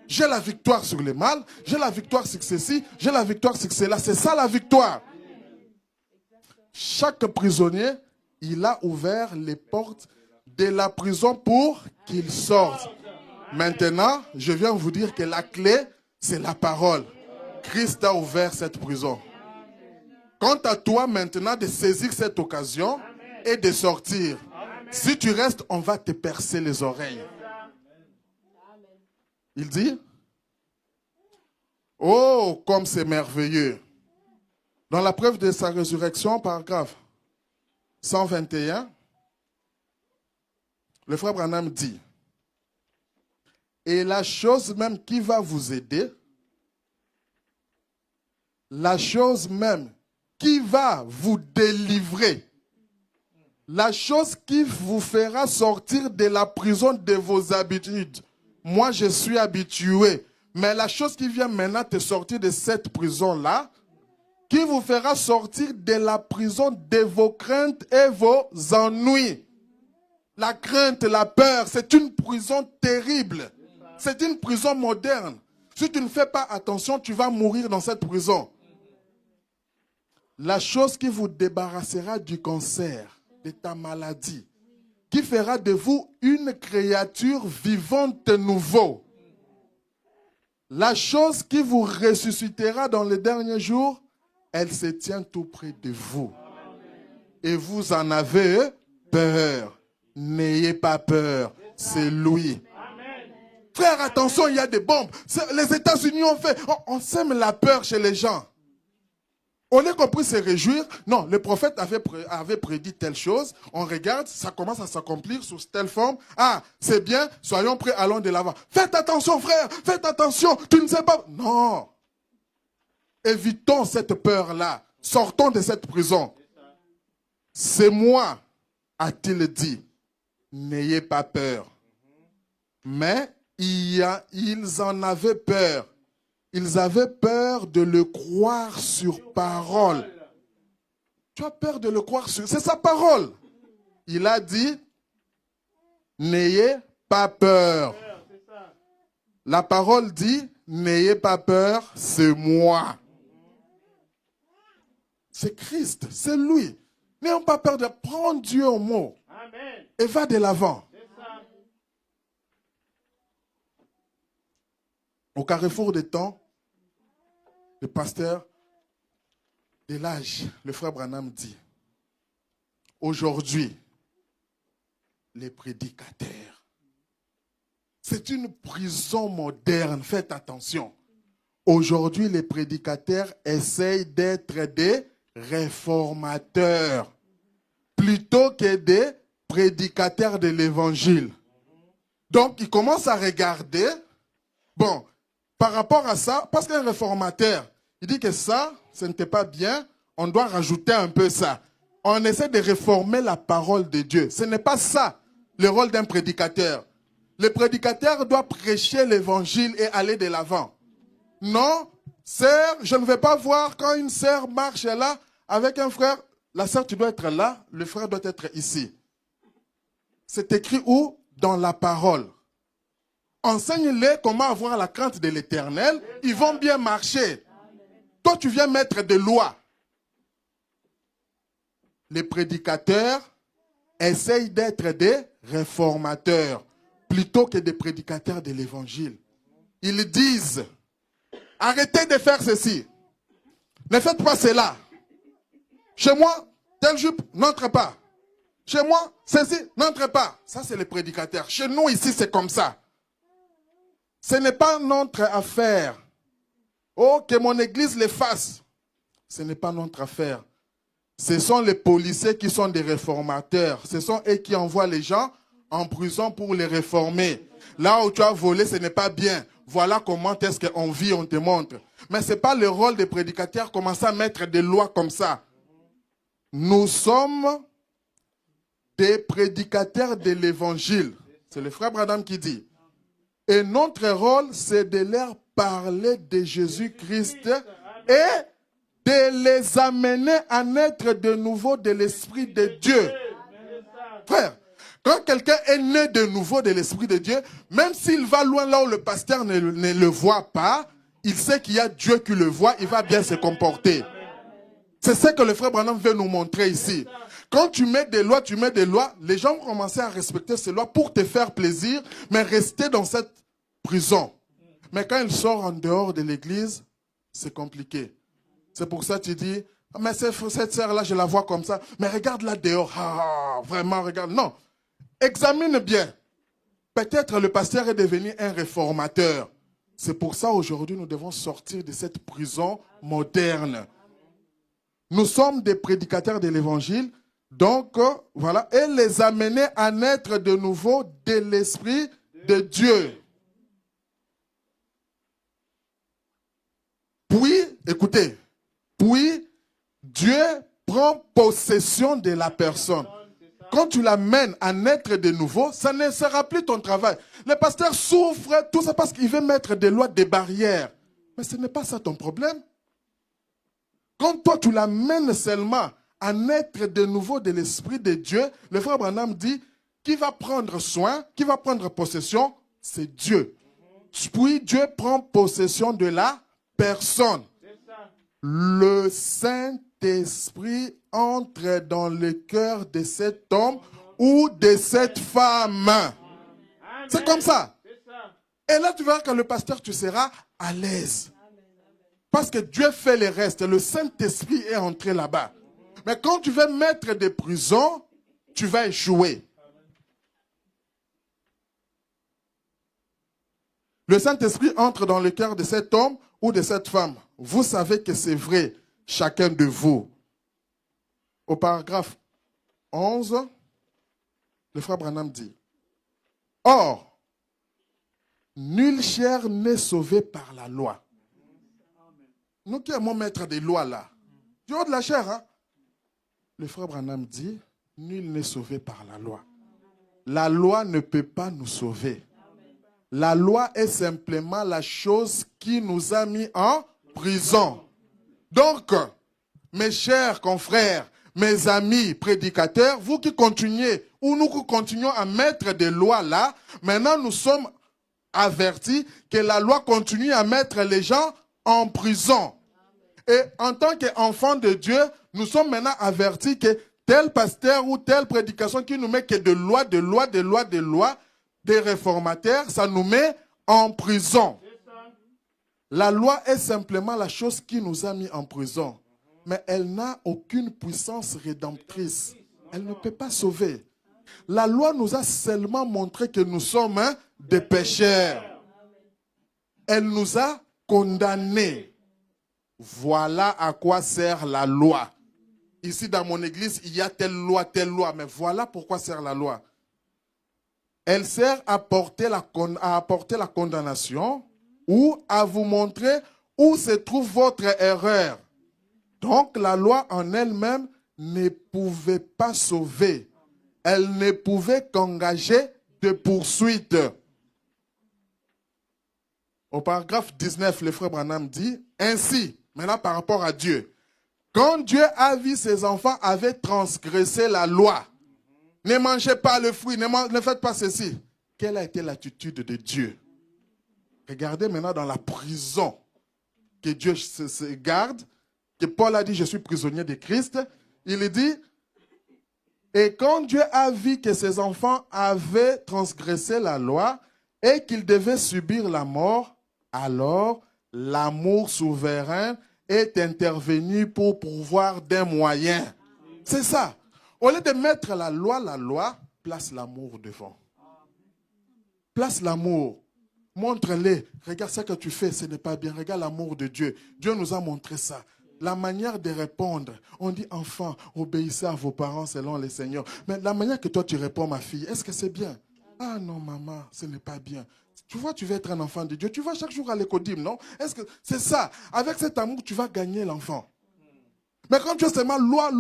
J'ai la victoire sur le mal, j'ai la victoire sur ceci, j'ai la victoire sur cela. C'est ça la victoire. Chaque prisonnier, il a ouvert les portes de la prison pour qu'il sorte. Maintenant, je viens vous dire que la clé, c'est la parole. Christ a ouvert cette prison. Quant à toi maintenant de saisir cette occasion et de sortir. Si tu restes, on va te percer les oreilles. Il dit, oh, comme c'est merveilleux. Dans la preuve de sa résurrection, paragraphe 121, le frère Branham dit, et la chose même qui va vous aider, la chose même qui va vous délivrer, la chose qui vous fera sortir de la prison de vos habitudes. Moi, je suis habitué. Mais la chose qui vient maintenant te sortir de cette prison-là, qui vous fera sortir de la prison de vos craintes et vos ennuis. La crainte, la peur, c'est une prison terrible. C'est une prison moderne. Si tu ne fais pas attention, tu vas mourir dans cette prison. La chose qui vous débarrassera du cancer, de ta maladie, qui fera de vous une créature vivante nouveau. La chose qui vous ressuscitera dans les derniers jours elle se tient tout près de vous. Et vous en avez peur. N'ayez pas peur, c'est lui. Frère, attention, il y a des bombes. Les États-Unis ont fait, on sème la peur chez les gens. On est compris se réjouir. Non, le prophète avait prédit telle chose. On regarde, ça commence à s'accomplir sous telle forme. Ah, c'est bien, soyons prêts, allons de l'avant. Faites attention, frère, faites attention, tu ne sais pas. Non. Évitons cette peur-là. Sortons de cette prison. C'est moi, a-t-il dit. N'ayez pas peur. Mais ils en avaient peur. Ils avaient peur de le croire sur parole. Tu as peur de le croire sur... C'est sa parole. Il a dit, n'ayez pas peur. La parole dit, n'ayez pas peur, c'est moi. C'est Christ, c'est lui. N'ayons pas peur de prendre Dieu au mot. Et va de l'avant. Au carrefour des temps, le pasteur de l'âge, le frère Branham dit, aujourd'hui, les prédicateurs, c'est une prison moderne, faites attention. Aujourd'hui, les prédicateurs essayent d'être des réformateurs plutôt que des prédicateurs de l'évangile. Donc, ils commencent à regarder, bon, par rapport à ça, parce qu'un réformateur, il dit que ça, ce n'était pas bien, on doit rajouter un peu ça. On essaie de réformer la parole de Dieu. Ce n'est pas ça, le rôle d'un prédicateur. Le prédicateur doit prêcher l'évangile et aller de l'avant. Non, sœur, je ne vais pas voir quand une sœur marche là avec un frère. La sœur, tu dois être là, le frère doit être ici. C'est écrit où? Dans la parole. Enseigne-les comment avoir la crainte de l'Éternel. Ils vont bien marcher. Toi, tu viens mettre des lois. Les prédicateurs essayent d'être des réformateurs plutôt que des prédicateurs de l'Évangile. Ils disent, arrêtez de faire ceci. Ne faites pas cela. Chez moi, telle jupe n'entre pas. Chez moi, ceci n'entre pas. Ça, c'est les prédicateurs. Chez nous, ici, c'est comme ça. Ce n'est pas notre affaire. Oh, que mon église les fasse. Ce n'est pas notre affaire. Ce sont les policiers qui sont des réformateurs. Ce sont eux qui envoient les gens en prison pour les réformer. Là où tu as volé, ce n'est pas bien. Voilà comment est-ce qu'on vit, on te montre. Mais ce n'est pas le rôle des prédicateurs commencer à mettre des lois comme ça. Nous sommes des prédicateurs de l'évangile. C'est le frère Branham qui dit. Et notre rôle, c'est de leur parler de Jésus-Christ et de les amener à naître de nouveau de l'Esprit de Dieu. Frère, quand quelqu'un est né de nouveau de l'Esprit de Dieu, même s'il va loin là où le pasteur ne le voit pas, il sait qu'il y a Dieu qui le voit, il va bien se comporter. C'est ce que le frère Branham veut nous montrer ici. Quand tu mets des lois, les gens vont commencer à respecter ces lois pour te faire plaisir, mais rester dans cette prison. Mais quand il sort en dehors de l'église, c'est compliqué. C'est pour ça que tu dis, mais cette sœur-là, je la vois comme ça. Mais regarde-la dehors. Ah, vraiment, regarde. Non. Examine bien. Peut-être le pasteur est devenu un réformateur. C'est pour ça aujourd'hui, nous devons sortir de cette prison moderne. Nous sommes des prédicateurs de l'évangile. Donc, voilà. Et les amener à naître de nouveau de l'Esprit de Dieu. Puis, écoutez, puis Dieu prend possession de la personne. Quand tu l'amènes à naître de nouveau, ça ne sera plus ton travail. Le pasteur souffre, tout ça parce qu'il veut mettre des lois, des barrières. Mais ce n'est pas ça ton problème. Quand toi, tu l'amènes seulement à naître de nouveau de l'Esprit de Dieu, le frère Branham dit, qui va prendre soin, qui va prendre possession, c'est Dieu. Puis Dieu prend possession de la personne. Le Saint-Esprit entre dans le cœur de cet homme ou de cette femme. C'est comme ça. Et là, tu verras que le pasteur, tu seras à l'aise. Parce que Dieu fait le reste. Le Saint-Esprit est entré là-bas. Mais quand tu veux mettre des prisons, tu vas échouer. Le Saint-Esprit entre dans le cœur de cet homme ou de cette femme. Vous savez que c'est vrai, chacun de vous. Au paragraphe 11, le frère Branham dit, « Or, nulle chair n'est sauvée par la loi. » Nous qui aimons mettre des lois là, du haut de la chair, hein? Le frère Branham dit, « Nul n'est sauvé par la loi. » La loi ne peut pas nous sauver. La loi est simplement la chose qui nous a mis en prison. Donc, mes chers confrères, mes amis prédicateurs, vous qui continuez, ou nous qui continuons à mettre des lois là, maintenant nous sommes avertis que la loi continue à mettre les gens en prison. Et en tant qu'enfants de Dieu, nous sommes maintenant avertis que tel pasteur ou telle prédication qui nous met que de lois, des réformateurs, ça nous met en prison. La loi est simplement la chose qui nous a mis en prison. Mais elle n'a aucune puissance rédemptrice. Elle ne peut pas sauver. La loi nous a seulement montré que nous sommes des pécheurs. Elle nous a condamnés. Voilà à quoi sert la loi. Ici dans mon église, il y a telle loi, mais voilà pourquoi sert la loi. Elle sert à apporter la condamnation ou à vous montrer où se trouve votre erreur. Donc la loi en elle-même ne pouvait pas sauver. Elle ne pouvait qu'engager de poursuites. Au paragraphe 19, le frère Branham dit, ainsi, maintenant par rapport à Dieu, quand Dieu a vu ses enfants avaient transgressé la loi, ne mangez pas le fruit, ne faites pas ceci. Quelle a été l'attitude de Dieu? Regardez maintenant dans la prison que Dieu se garde, que Paul a dit, je suis prisonnier de Christ. Il dit, et quand Dieu a vu que ses enfants avaient transgressé la loi et qu'ils devaient subir la mort, alors l'amour souverain est intervenu pour pourvoir des moyens. C'est ça. Au lieu de mettre la loi, place l'amour devant. Place l'amour. Montre-les. Regarde ce que tu fais, ce n'est pas bien. Regarde l'amour de Dieu. Dieu nous a montré ça. La manière de répondre. On dit, enfant, obéissez à vos parents selon le Seigneur. Mais la manière que toi tu réponds, ma fille, est-ce que c'est bien? Ah non, maman, ce n'est pas bien. Tu vois, tu veux être un enfant de Dieu. Tu vas chaque jour à l'écodime, non? Est-ce que c'est ça? Avec cet amour, tu vas gagner l'enfant. Mais quand tu as seulement loi,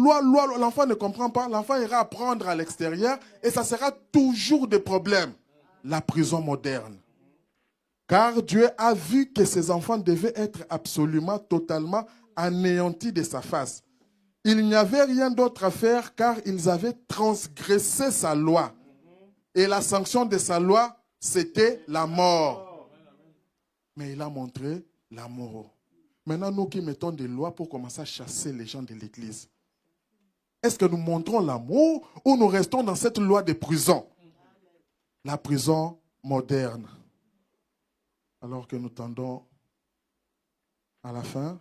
l'enfant ne comprend pas. L'enfant ira apprendre à l'extérieur et ça sera toujours des problèmes. La prison moderne. Car Dieu a vu que ses enfants devaient être absolument, totalement anéantis de sa face. Il n'y avait rien d'autre à faire car ils avaient transgressé sa loi. Et la sanction de sa loi, c'était la mort. Mais il a montré l'amour. Maintenant, nous qui mettons des lois pour commencer à chasser les gens de l'église, est-ce que nous montrons l'amour ou nous restons dans cette loi de prison? La prison moderne. Alors que nous tendons à la fin,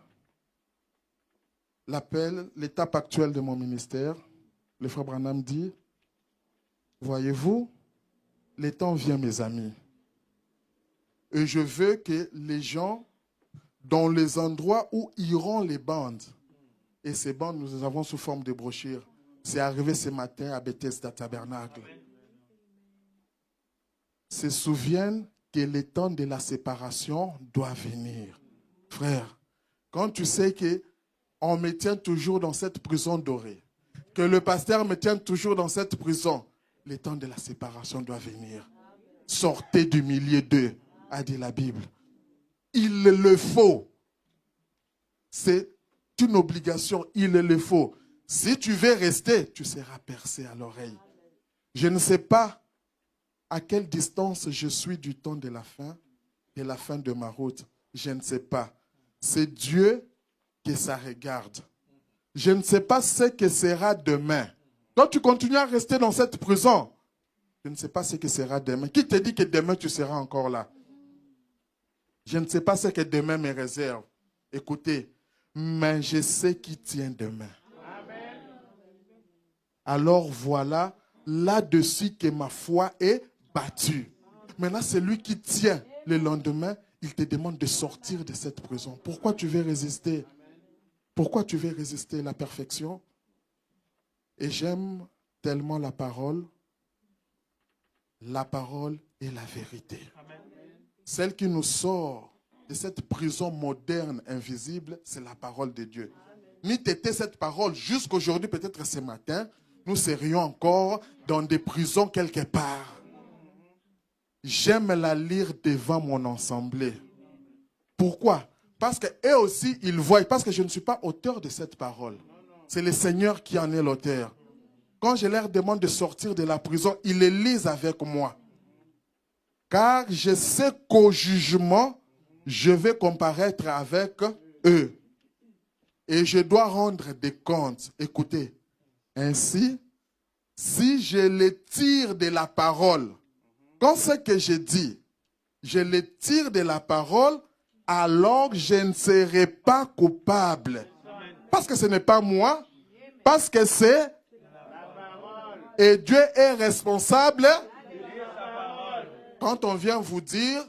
l'appel, l'étape actuelle de mon ministère, le frère Branham dit, voyez-vous, le temps vient, mes amis. Et je veux que les gens, dans les endroits où iront les bandes, et ces bandes, nous les avons sous forme de brochures, c'est arrivé ce matin à Bethesda Tabernacle, se souviennent que le temps de la séparation doit venir. Frère, quand tu sais qu'on me tient toujours dans cette prison dorée, que le pasteur me tient toujours dans cette prison, le temps de la séparation doit venir. Sortez du milieu d'eux, a dit la Bible. Il le faut. C'est une obligation, il le faut. Si tu veux rester, tu seras percé à l'oreille. Je ne sais pas à quelle distance je suis du temps de la fin de ma route. Je ne sais pas. C'est Dieu qui ça regarde. Je ne sais pas ce que sera demain. Quand tu continues à rester dans cette prison, je ne sais pas ce que sera demain. Qui te dit que demain tu seras encore là? Je ne sais pas ce que demain me réserve. Écoutez, mais je sais qui tient demain. Alors voilà, là-dessus que ma foi est battue. Maintenant, c'est lui qui tient. Le lendemain, il te demande de sortir de cette prison. Pourquoi tu veux résister? Pourquoi tu veux résister à la perfection? Et j'aime tellement la parole. La parole est la vérité. Celle qui nous sort de cette prison moderne, invisible, c'est la parole de Dieu. Ni t'étais cette parole jusqu'aujourd'hui, peut-être ce matin, nous serions encore dans des prisons quelque part. J'aime la lire devant mon assemblée. Pourquoi? Parce qu'eux aussi, ils voient. Parce que je ne suis pas auteur de cette parole. C'est le Seigneur qui en est l'auteur. Quand je leur demande de sortir de la prison, ils les lisent avec moi. Car je sais qu'au jugement, je vais comparaître avec eux. Et je dois rendre des comptes. Écoutez, ainsi, si je les tire de la parole, quand ce que je dis, je les tire de la parole, alors je ne serai pas coupable. Parce que ce n'est pas moi, parce que c'est... Et Dieu est responsable. Quand on vient vous dire,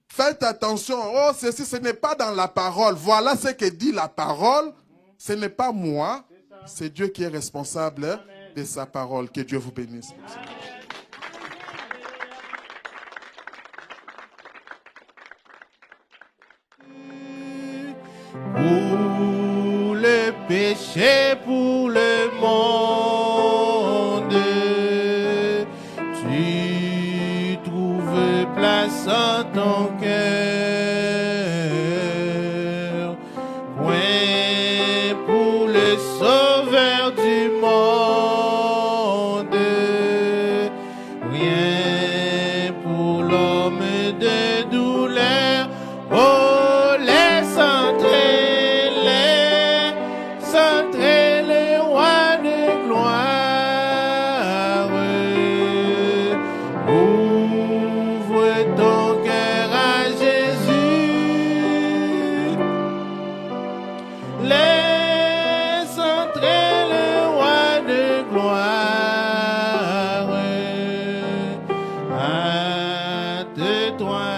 faites attention, oh ceci, ce n'est pas dans la parole. Voilà ce que dit la parole. Ce n'est pas moi, c'est Dieu qui est responsable de sa parole. Que Dieu vous bénisse. Pour le péché, pour le monde, tu trouves place en ton cœur. Point pour le sauveur du monde, rien pour l'homme de douleur. Oh, laisse entrer le roi de gloire. Ouvre ton cœur à Jésus. Laisse entrer le roi de gloire. Hâte-toi